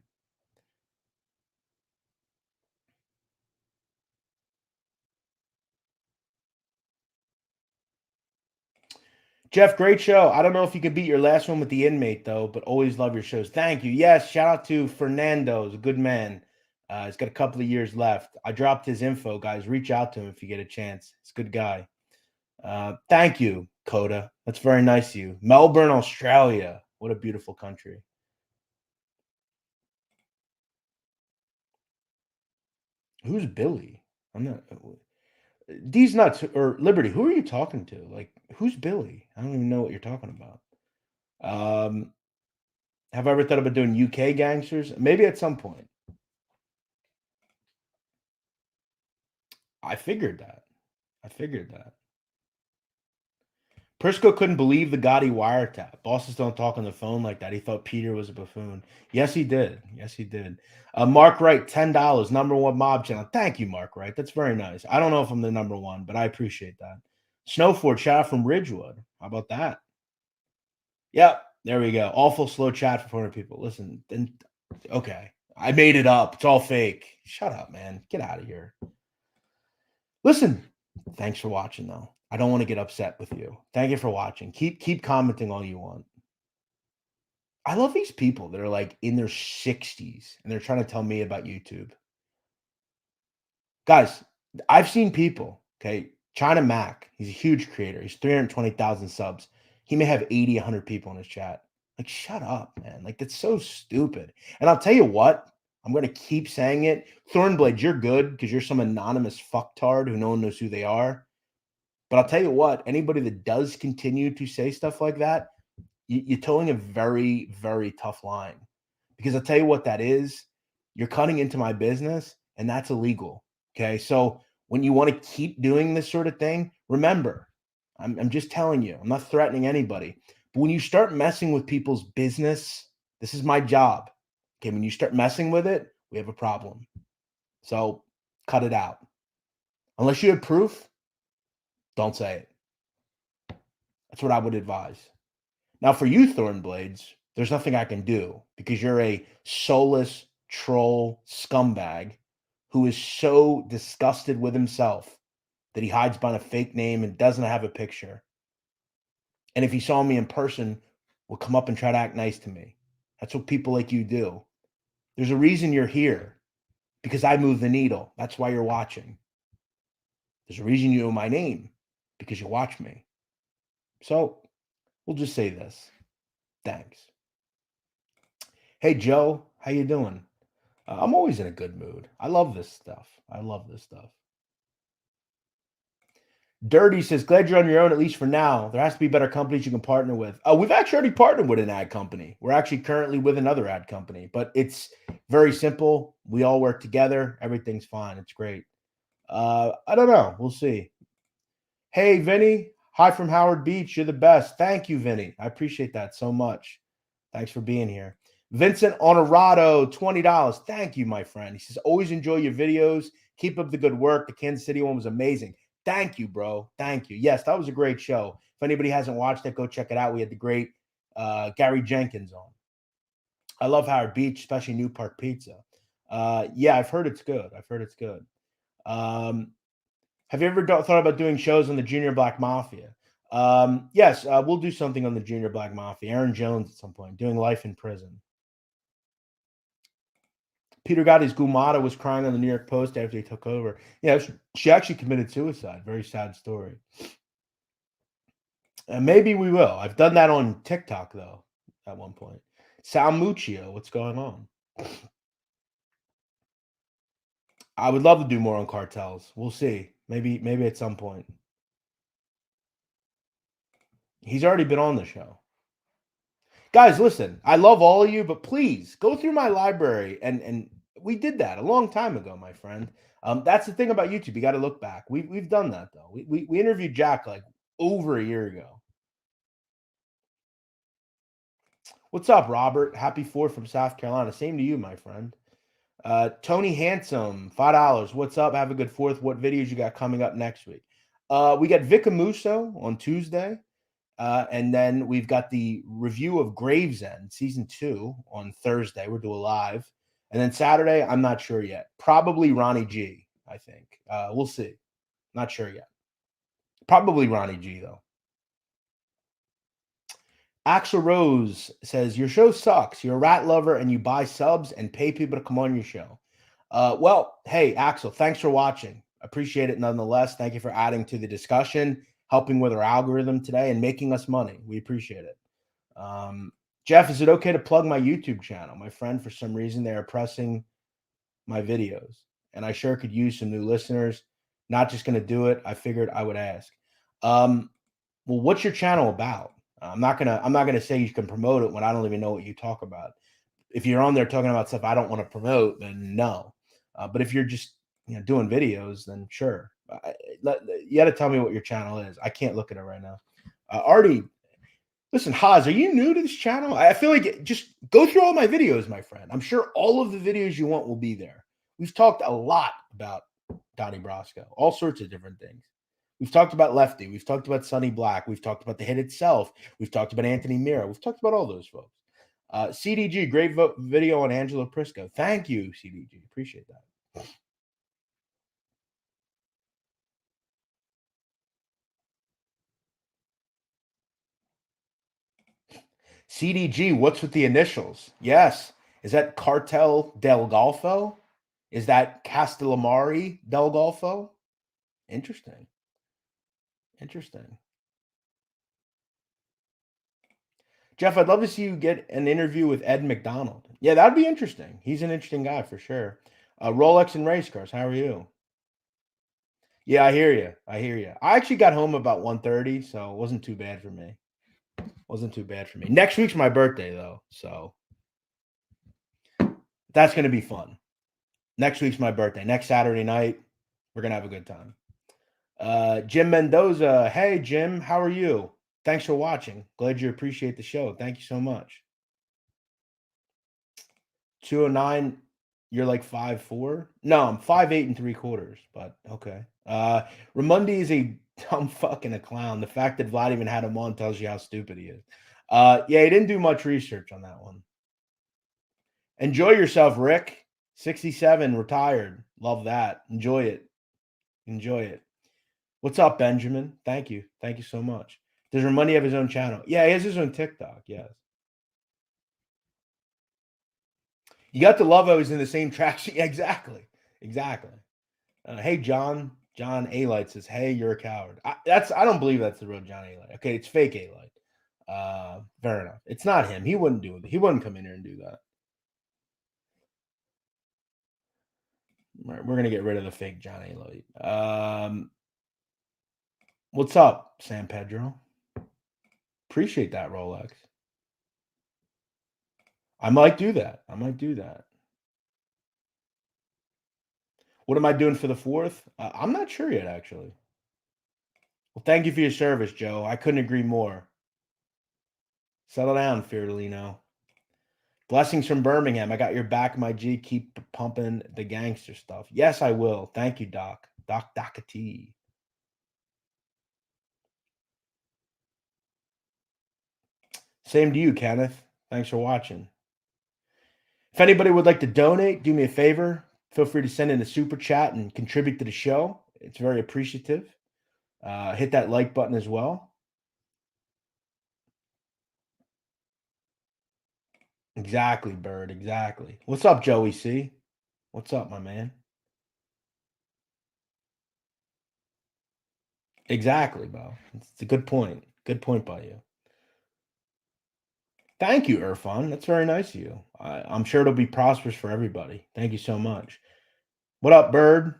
Jeff, great show. I don't know if you could beat your last one with the inmate, though, but always love your shows. Thank you. Yes, shout out to Fernando. He's a good man. He's got a couple of years left. I dropped his info, guys. Reach out to him if you get a chance. He's a good guy. Thank you, Coda. That's very nice of you. Melbourne, Australia. What a beautiful country. Who's Billy? I'm not. These nuts or Liberty. Who are you talking to? Like, who's Billy? I don't even know what you're talking about. Have I ever thought about doing UK gangsters? Maybe at some point. I figured that. Prisco couldn't believe the Gotti wiretap. Bosses don't talk on the phone like that. He thought Peter was a buffoon. Yes, he did. Mark Wright, $10, number one mob channel. Thank you, Mark Wright. That's very nice. I don't know if I'm the number one, but I appreciate that. Snowford, shout out from Ridgewood. How about that? Yep, there we go. Awful slow chat for 400 people. Listen, then okay. I made it up. It's all fake. Shut up, man. Get out of here. Listen, thanks for watching, though. I don't want to get upset with you. Thank you for watching. Keep commenting all you want. I love these people that are like in their 60s and they're trying to tell me about YouTube. Guys, I've seen people, okay? China Mac, he's a huge creator. He's 320,000 subs. He may have 80, 100 people in his chat. Like, shut up, man. Like, that's so stupid. And I'll tell you what, I'm going to keep saying it. Thornblade, you're good because you're some anonymous fucktard who no one knows who they are. But I'll tell you what, anybody that does continue to say stuff like that, you're towing a very, very tough line. Because I'll tell you what that is. You're cutting into my business, and that's illegal. Okay. So when you want to keep doing this sort of thing, remember, I'm just telling you, I'm not threatening anybody. But when you start messing with people's business, this is my job. Okay. When you start messing with it, we have a problem. So cut it out. Unless you have proof, don't say it. That's what I would advise. Now, for you, Thornblades, there's nothing I can do because you're a soulless troll scumbag who is so disgusted with himself that he hides behind a fake name and doesn't have a picture. And if he saw me in person, would come up and try to act nice to me. That's what people like you do. There's a reason you're here because I move the needle. That's why you're watching. There's a reason you know my name because you watch me. So we'll just say this. Thanks. Hey, Joe, how you doing? I'm always in a good mood. I love this stuff. Dirty says, glad you're on your own, at least for now. There has to be better companies you can partner with. We've actually already partnered with an ad company. We're actually currently with another ad company, but it's very simple. We all work together. Everything's fine. It's great. I don't know. We'll see. Hey, Vinny. Hi from Howard Beach. You're the best. Thank you, Vinny. I appreciate that so much. Thanks for being here. Vincent Honorado, $20. Thank you, my friend. He says, always enjoy your videos. Keep up the good work. The Kansas City one was amazing. Thank you, bro. Thank you. Yes, that was a great show. If anybody hasn't watched it, go check it out. We had the great Gary Jenkins on. I love Howard Beach, especially New Park Pizza. Yeah, I've heard it's good. Have you ever thought about doing shows on the Junior Black Mafia? Yes, we'll do something on the Junior Black Mafia. Aaron Jones at some point, doing life in prison. Peter Gotti's Gumata was crying on the New York Post after he took over. Yeah, she actually committed suicide. Very sad story. Maybe we will. I've done that on TikTok, though, at one point. Sal Muccio, what's going on? I would love to do more on cartels. We'll see. Maybe at some point. He's already been on the show. Guys, listen, I love all of you, but please go through my library. And we did that a long time ago, my friend. That's the thing about YouTube. You got to look back. We've done that, though. We interviewed Jack like over a year ago. What's up, Robert? Happy 4th from South Carolina. Same to you, my friend. Tony Handsome, $5. What's up? Have a good 4th. What videos you got coming up next week? We got Vicamuso on Tuesday. And then we've got the review of Gravesend season 2 on Thursday. We're doing live. And then Saturday, I'm not sure yet. Probably Ronnie G, I think. We'll see. Not sure yet. Probably Ronnie G, though. Axel Rose says, your show sucks. You're a rat lover and you buy subs and pay people to come on your show. Well, hey, Axel, thanks for watching. Appreciate it nonetheless. Thank you for adding to the discussion, helping with our algorithm today, and making us money. We appreciate it. Jeff, is it okay to plug my YouTube channel? My friend, for some reason, they are pressing my videos, and I sure could use some new listeners. Not just going to do it. I figured I would ask. Well, what's your channel about? I'm not gonna say you can promote it when I don't even know what you talk about. If you're on there talking about stuff I don't want to promote, then no. But if you're just doing videos, then sure. You got to tell me what your channel is. I can't look at it right now. Artie, listen, Haas, are you new to this channel? I feel like just go through all my videos, my friend. I'm sure all of the videos you want will be there. We've talked a lot about Donnie Brasco, all sorts of different things. We've talked about Lefty. We've talked about Sonny Black. We've talked about the hit itself. We've talked about Anthony Mira. We've talked about all those folks. CDG, great video on Angelo Prisco. Thank you, CDG. Appreciate that. CDG, what's with the initials? Yes. Is that Cartel del Golfo? Is that Castellamari del Golfo? Interesting. Jeff, I'd love to see you get an interview with Ed McDonald. Yeah, that'd be interesting. He's an interesting guy for sure. Rolex and race cars. How are you? Yeah, I hear you. I actually got home about 1:30, so it wasn't too bad for me. Next week's my birthday, though, so That's going to be fun. Next week's my birthday. Next Saturday night, we're going to have a good time. Jim Mendoza. Hey, Jim, how are you? Thanks for watching. Glad you appreciate the show. Thank you so much. 209, you're like 5'4"? No, I'm 5'8 3/4, but okay. Ramundi is a dumb fucking a clown. The fact that Vlad even had him on tells you how stupid he is. Yeah, he didn't do much research on that one. Enjoy yourself, Rick. 67, retired. Love that. Enjoy it. Enjoy it. What's up, Benjamin? Thank you. Thank you so much. Does Ramundi have his own channel? Yeah, he has his own TikTok. Yes. You got to love I was in the same track. Exactly. Exactly. Hey, John. John A-Light says, hey, you're a coward. I don't believe that's the real John A-Light. Okay, it's fake A-Light. Fair enough. It's not him. He wouldn't do it. He wouldn't come in here and do that. Right, we're going to get rid of the fake John A-Light. What's up, San Pedro? Appreciate that, Rolex. I might do that. I might do that. What am I doing for the 4th? I'm not sure yet, actually. Well, thank you for your service, Joe. I couldn't agree more. Settle down, Fiordolino. Blessings from Birmingham. I got your back, my G. Keep pumping the gangster stuff. Yes, I will. Thank you, Doc. Doc Dockety. Same to you, Kenneth. Thanks for watching. If anybody would like to donate, do me a favor. Feel free to send in a super chat and contribute to the show. It's very appreciative. Hit that like button as well. Exactly, Bird. Exactly. What's up, Joey C? What's up, my man? Exactly, Bo. It's a good point. Good point by you. Thank you, Irfan. That's very nice of you. I'm sure it'll be prosperous for everybody. Thank you so much. What up, Bird?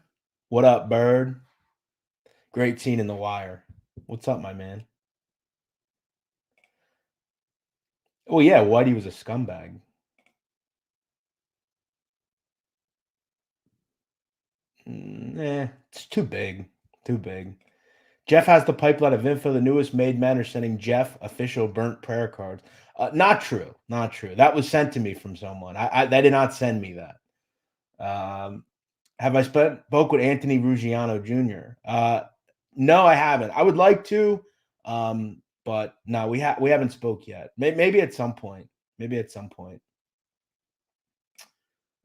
What up, Bird? Great scene in The Wire. What's up, my man? Oh, yeah, Whitey was a scumbag. It's too big. Too big. Jeff has the pipeline of info. The newest made men are sending Jeff official burnt prayer cards. Not true. Not true. That was sent to me from someone. They did not send me that. Have I spoke with Anthony Ruggiano Jr.? No, I haven't. I would like to, but no, we haven't spoke yet. Maybe at some point. Maybe at some point.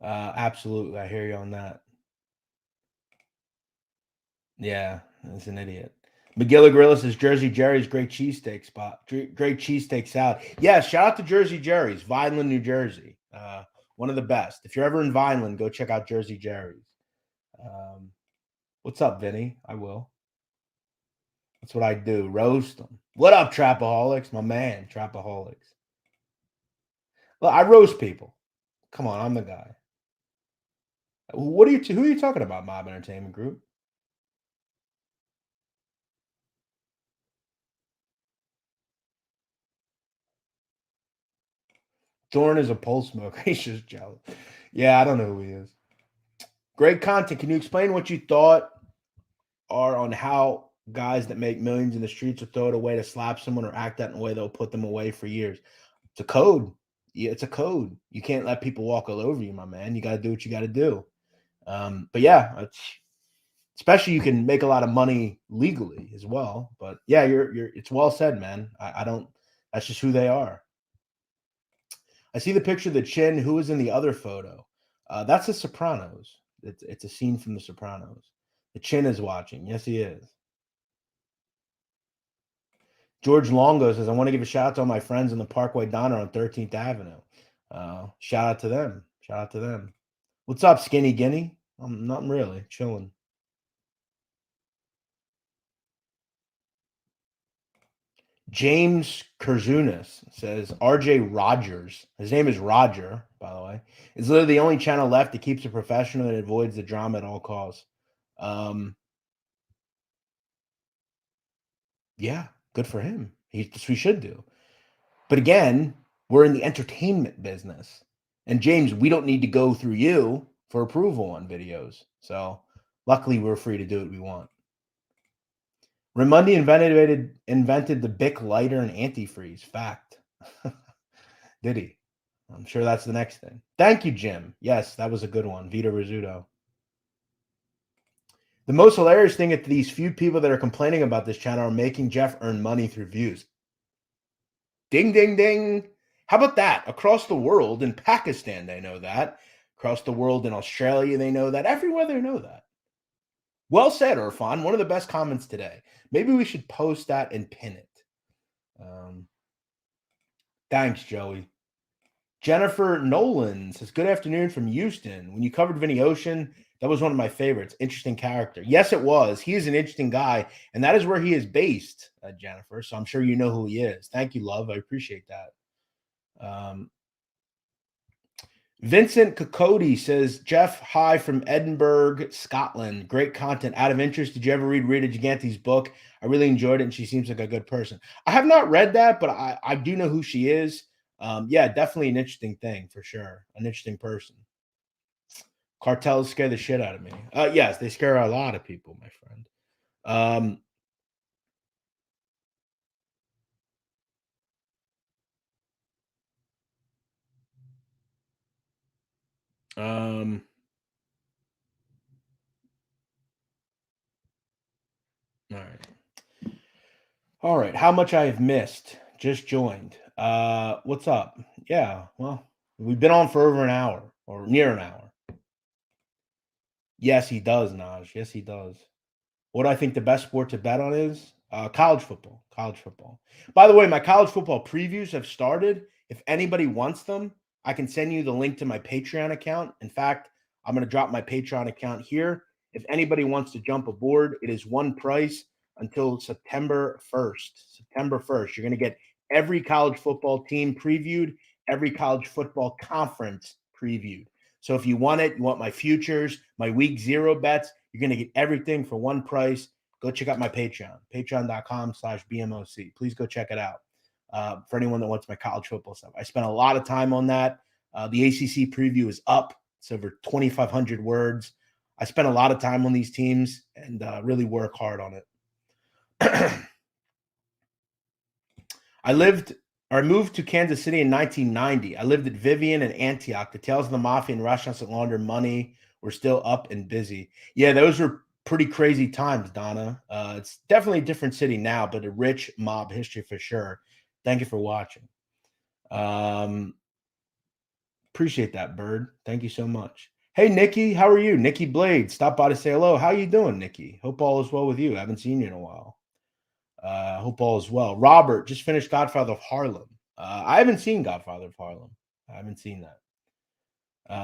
Absolutely, I hear you on that. Yeah, that's an idiot. McGilla Gorilla says Jersey Jerry's great cheesesteak spot. Great cheesesteak salad. Yeah, shout out to Jersey Jerry's, Vineland, New Jersey. One of the best. If you're ever in Vineland, go check out Jersey Jerry's. What's up, Vinny? I will. That's what I do. Roast them. What up, Trapaholics? My man, Trapaholics. Well, I roast people. Come on, I'm the guy. Who are you talking about, Mob Entertainment Group? Thorne is a pole smoker. He's just jealous. Yeah, I don't know who he is. Great content. Can you explain what you thought are on how guys that make millions in the streets will throw it away to slap someone or act out in a way that'll put them away for years? It's a code. Yeah, it's a code. You can't let people walk all over you, my man. You got to do what you got to do. But yeah, especially you can make a lot of money legally as well. But yeah, it's well said, man. I don't. That's just who they are. I see the picture of the chin. Who is in the other photo? That's The Sopranos. It's a scene from The Sopranos. The chin is watching. Yes, he is. George Longo says, I want to give a shout out to all my friends in the Parkway Diner on 13th Avenue. Shout out to them. Shout out to them. What's up, Skinny Guinea? Nothing really. Chilling. James Kurzunas says RJ Rogers. His name is Roger, by the way. It's literally the only channel left that keeps it professional and avoids the drama at all costs. Yeah, good for him. That's what he should do. But again, we're in the entertainment business. And James, we don't need to go through you for approval on videos. So luckily we're free to do what we want. Ramundi invented the Bic lighter and antifreeze. Fact. Did he? I'm sure that's the next thing. Thank you, Jim. Yes, that was a good one. Vito Rizzuto. The most hilarious thing is these few people that are complaining about this channel are making Jeff earn money through views. Ding, ding, ding. How about that? Across the world, in Pakistan, they know that. Across the world, in Australia, they know that. Everywhere, they know that. Well said, Irfan. One of the best comments today. Maybe we should post that and pin it. Thanks, Joey. Jennifer Nolan says, good afternoon from Houston. When you covered Vinny Ocean, that was one of my favorites. Interesting character. Yes, it was. He is an interesting guy, and that is where he is based, Jennifer. So I'm sure you know who he is. Thank you, love. I appreciate that. Vincent Kokodi says, Jeff, hi from Edinburgh, Scotland. Great content. Out of interest, did you ever read Rita Gigante's book? I really enjoyed it, and she seems like a good person. I have not read that, but I do know who she is. Yeah, definitely an interesting thing for sure. An interesting person. Cartels scare the shit out of me. Yes, they scare a lot of people, my friend. All right. How much I have missed. Just joined. What's up? Yeah, well, we've been on for over an hour or near an hour. Yes, he does, Naj. Yes, he does. What do I think the best sport to bet on is? College football. College football. By the way, my college football previews have started. If anybody wants them, I can send you the link to my Patreon account. In fact, I'm going to drop my Patreon account here. If anybody wants to jump aboard, it is one price until September 1st. September 1st. You're going to get every college football team previewed, every college football conference previewed. So if you want it, you want my futures, my week zero bets, you're going to get everything for one price. Go check out my Patreon, patreon.com/BMOC. Please go check it out. For anyone that wants my college football stuff, I spent a lot of time on that. The ACC preview is up. It's over 2,500 words. I spent a lot of time on these teams and really work hard on it. I moved to Kansas City in 1990. I lived at Vivian and Antioch. The tales of the mafia and restaurants that launder money were still up and busy. Yeah, those were pretty crazy times, Donna. It's definitely a different city now, but a rich mob history for sure. Thank you for watching. Appreciate that, Bird. Thank you so much. Hey, Nikki, how are you? Nikki Blade, stop by to say hello. How you doing, Nikki? Hope all is well with you. I haven't seen you in a while. Hope all is well. Robert just finished Godfather of Harlem. I haven't seen Godfather of Harlem. I haven't seen that.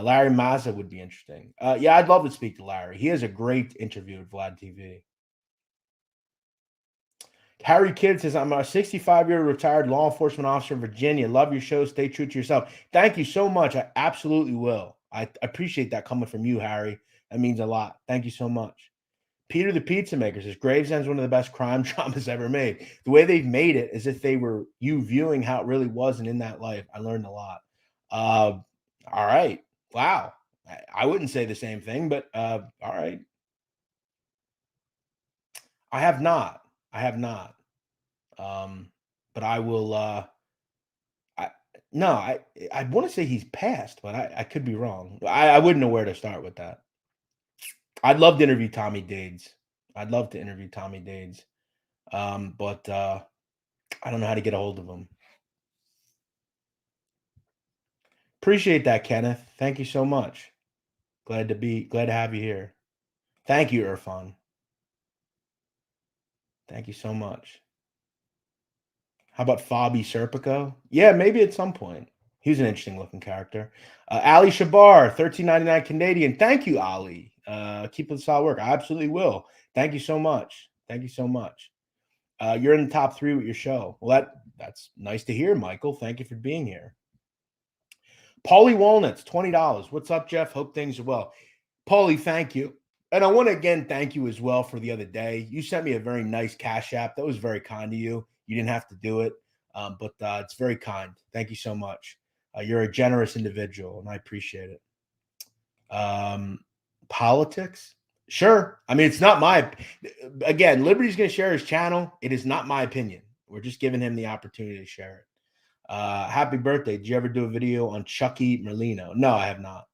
Larry Mazza would be interesting. Yeah, I'd love to speak to Larry. He has a great interview with Vlad TV. Harry Kidd says, I'm a 65-year retired law enforcement officer in Virginia. Love your show. Stay true to yourself. Thank you so much. I absolutely will. I appreciate that coming from you, Harry. That means a lot. Thank you so much. Peter the Pizza Maker says, Gravesend's one of the best crime dramas ever made. The way they've made it is if they were you viewing how it really was and in that life. I learned a lot. All right. Wow. I wouldn't say the same thing, but all right. I have not. But I will I want to say he's passed, but I could be wrong. I wouldn't know where to start with that. I'd love to interview Tommy Dades. But I don't know how to get a hold of him. Appreciate that, Kenneth. Thank you so much. Glad to have you here. Thank you, Irfan. Thank you so much. How about Fabi Serpico? Yeah, maybe at some point. He's an interesting looking character. Ali Shabar, $13.99 Canadian. Thank you, Ali. Keep up the solid work. I absolutely will. Thank you so much. You're in the top 3 with your show. Well, that's nice to hear, Michael. Thank you for being here. Paulie Walnuts, $20. What's up, Jeff? Hope things are well. Paulie, thank you. And I want to again thank you as well for the other day. You sent me a very nice Cash App. That was very kind of you. You didn't have to do it, but it's very kind. Thank you so much. You're a generous individual, and I appreciate it. Politics? Sure. I mean, it's not my, again, Liberty's going to share his channel. It is not my opinion. We're just giving him the opportunity to share it. Happy birthday. Did you ever do a video on Chucky Merlino? No, I have not.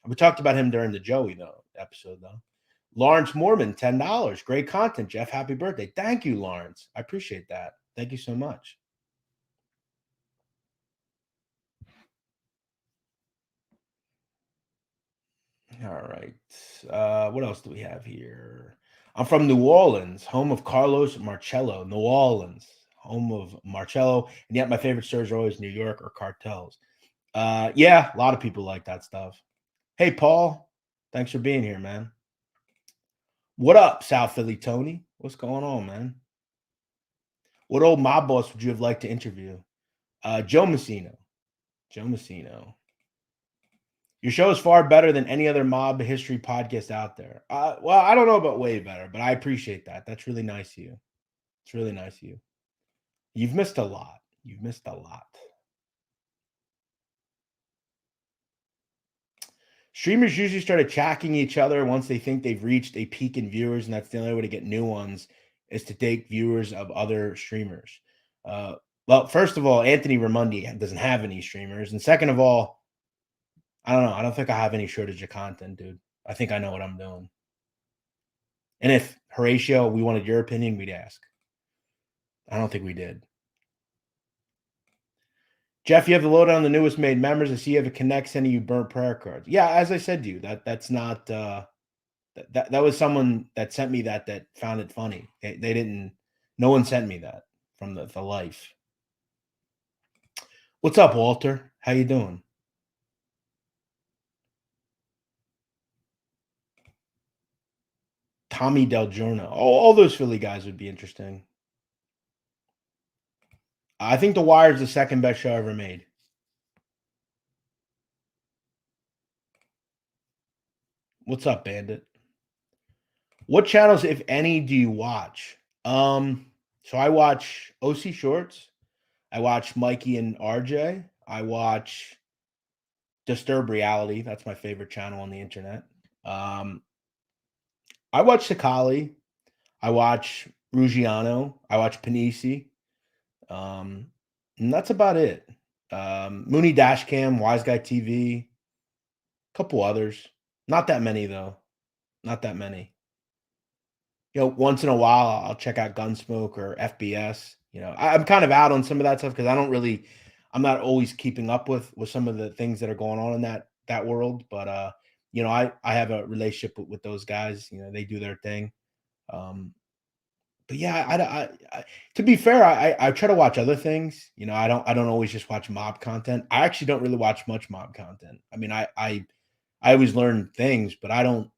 We talked about him during the Joey episode though. Lawrence Mormon, $10. Great content, Jeff. Happy birthday. Thank you, Lawrence. I appreciate that. Thank you so much. All right. What else do we have here? I'm from New Orleans, home of Carlos Marcello. New Orleans, home of Marcello. And yet my favorite stores are always New York or cartels. Yeah, a lot of people like that stuff. Hey, Paul. Thanks for being here, man. What up, South Philly Tony? What's going on, man? What old mob boss would you have liked to interview? Joe Messino. Joe Messino. Your show is far better than any other mob history podcast out there. Well, I don't know about way better, but I appreciate that. That's really nice of you. It's really nice of you. You've missed a lot. You've missed a lot. Streamers usually start attacking each other once they think they've reached a peak in viewers, and that's the only way to get new ones is to take viewers of other streamers. Well, first of all, Anthony Ramundi doesn't have any streamers. And second of all, I don't know. I don't think I have any shortage of content, dude. I think I know what I'm doing. And if, Horatio, we wanted your opinion, we'd ask. I don't think we did. Jeff, you have the lowdown on the newest made members. I see you have a connect sending you burnt prayer cards. Yeah, as I said to you, that's not that was someone that sent me that found it funny. They didn't. No one sent me that from the life. What's up, Walter? How you doing? Tommy Del Giorno. All those Philly guys would be interesting. I think The Wire is the second best show ever made. What's up, Bandit? What channels, if any, do you watch? So I watch OC Shorts. I watch Mikey and RJ. I watch Disturb Reality. That's my favorite channel on the internet. I watch Sakali. I watch Ruggiano. I watch Panisi. And that's about it. Mooney Dashcam, Wise Guy TV, a couple others. Not that many, though. Not that many. You know, once in a while, I'll check out Gunsmoke or FBS. You know, I'm kind of out on some of that stuff because I'm not always keeping up with some of the things that are going on in that world. But you know, I have a relationship with those guys. You know, they do their thing. But yeah, I to be fair, I try to watch other things. You know, I don't always just watch mob content. I actually don't really watch much mob content. I mean, I always learn things, but I don't.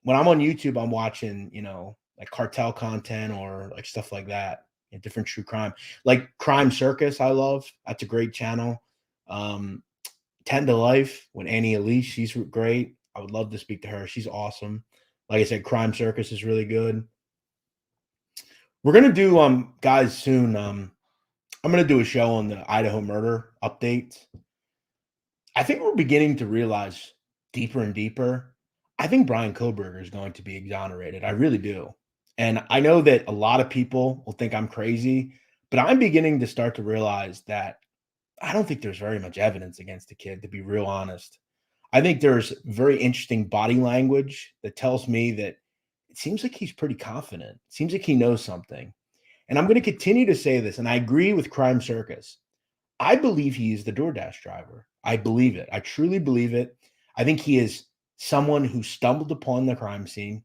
When I'm on YouTube, I'm watching, you know, like cartel content or like stuff like that. You know, different true crime, like Crime Circus. I love. That's a great channel. 10 to Life with Annie Elise. She's great. I would love to speak to her. She's awesome. Like I said, Crime Circus is really good. We're gonna do guys soon. I'm gonna do a show on the Idaho murder update. I think we're beginning to realize deeper and deeper. I think Brian Koberger is going to be exonerated. I really do. And I know that a lot of people will think I'm crazy, but I'm beginning to start to realize that I don't think there's very much evidence against the kid, to be real honest. I think there's very interesting body language that tells me that it seems like he's pretty confident. It seems like he knows something. And I'm going to continue to say this, and I agree with Crime Circus. I believe he is the DoorDash driver. I believe it. I truly believe it. I think he is someone who stumbled upon the crime scene.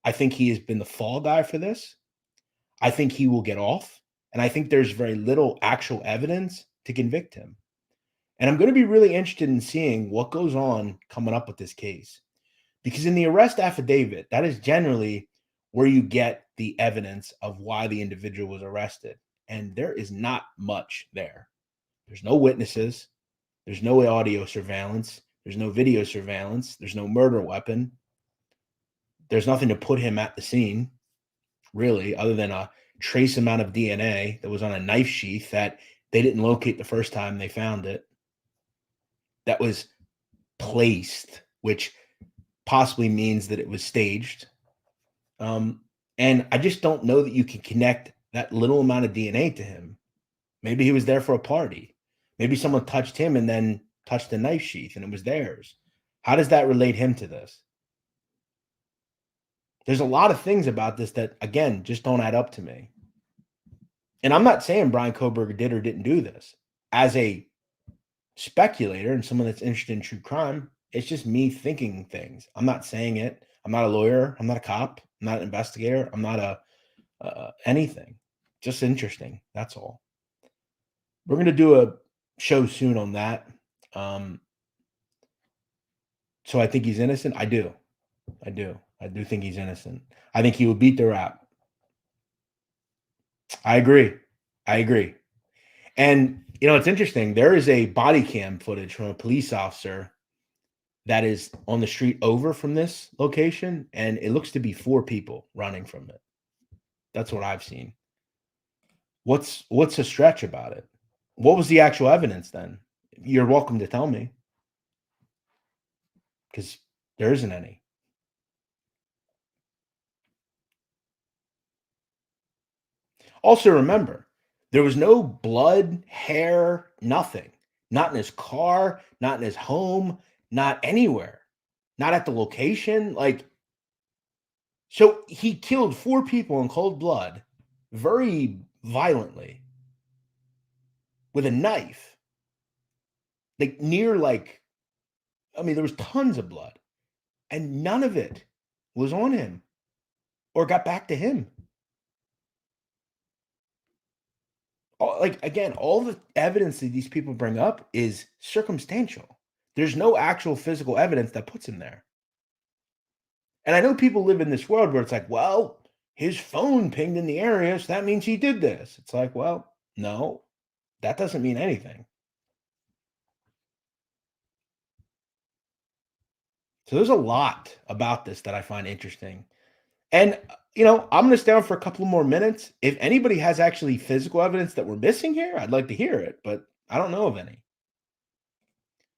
I think he has been the fall guy for this. I think he will get off. And I think there's very little actual evidence to convict him. And I'm going to be really interested in seeing what goes on coming up with this case. Because in the arrest affidavit, that is generally where you get the evidence of why the individual was arrested. And there is not much there. There's no witnesses. There's no audio surveillance. There's no video surveillance. There's no murder weapon. There's nothing to put him at the scene, really, other than a trace amount of DNA that was on a knife sheath that they didn't locate the first time they found it. that was placed, which possibly means that it was staged. And I just don't know that you can connect that little amount of DNA to him. Maybe he was there for a party. Maybe someone touched him and then touched the knife sheath and it was theirs. How does that relate him to this? There's a lot of things about this that, again, just don't add up to me. And I'm not saying Brian Koberger did or didn't do this. As a speculator and someone that's interested in true crime, it's just me thinking things. I'm not saying it. I'm not a lawyer. I'm not a cop. I'm not an investigator. I'm not a anything. Just interesting. That's all. We're going to do a show soon on that. So I think he's innocent. I do think he's innocent. I think he will beat the rap. I agree. And, it's interesting. There is a body cam footage from a police officer that is on the street over from this location, and it looks to be 4 people running from it. That's what I've seen. What's a stretch about it? What was the actual evidence then? You're welcome to tell me, because there isn't any. Also, remember, there was no blood, hair, nothing. Not in his car, not in his home, not anywhere. Not at the location. So he killed 4 people in cold blood, very violently, with a knife. There was tons of blood, and none of it was on him or got back to him. Again, all the evidence that these people bring up is circumstantial. There's no actual physical evidence that puts him there. And I know people live in this world where it's like, well, his phone pinged in the area, so that means he did this. It's like, well, no, that doesn't mean anything. So there's a lot about this that I find interesting. And, I'm going to stay on for a couple more minutes. If anybody has actually physical evidence that we're missing here, I'd like to hear it, but I don't know of any.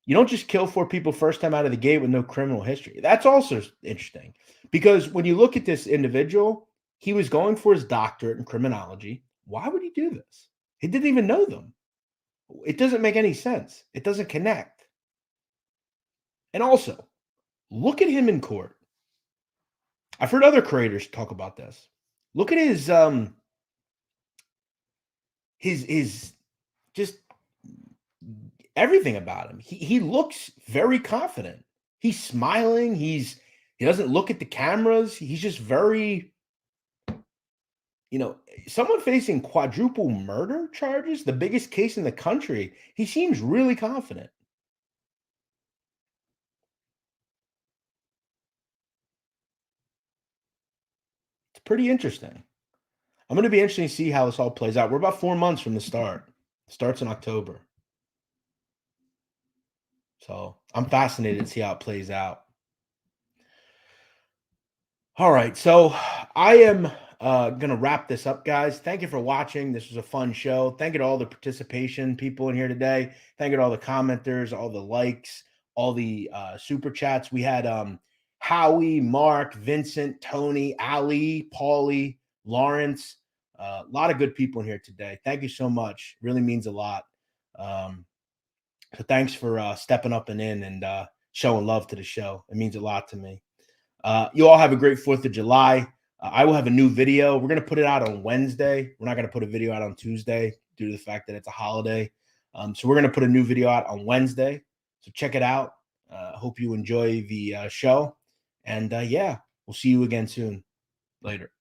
You don't just kill 4 people first time out of the gate with no criminal history. That's also interesting, because when you look at this individual, he was going for his doctorate in criminology. Why would he do this? He didn't even know them. It doesn't make any sense. It doesn't connect. And also, look at him in court. I've heard other creators talk about this. Look at his just everything about him. He looks very confident. He's smiling. He doesn't look at the cameras. He's just very, someone facing quadruple murder charges, the biggest case in the country. He seems really confident. It's pretty interesting. I'm going to be interested to see how this all plays out. We're about 4 months from the start. It starts in October. So I'm fascinated to see how it plays out. All right. So I am going to wrap this up, guys. Thank you for watching. This was a fun show. Thank you to all the participation people in here today. Thank you to all the commenters, all the likes, all the super chats. We had Howie, Mark, Vincent, Tony, Ali, Paulie, Lawrence. A lot of good people in here today. Thank you so much. Really means a lot. So thanks for stepping up and in and showing love to the show. It means a lot to me. You all have a great 4th of July. I will have a new video. We're going to put it out on Wednesday. We're not going to put a video out on Tuesday due to the fact that it's a holiday. So we're going to put a new video out on Wednesday. So check it out. Hope you enjoy the show. And yeah, we'll see you again soon. Later.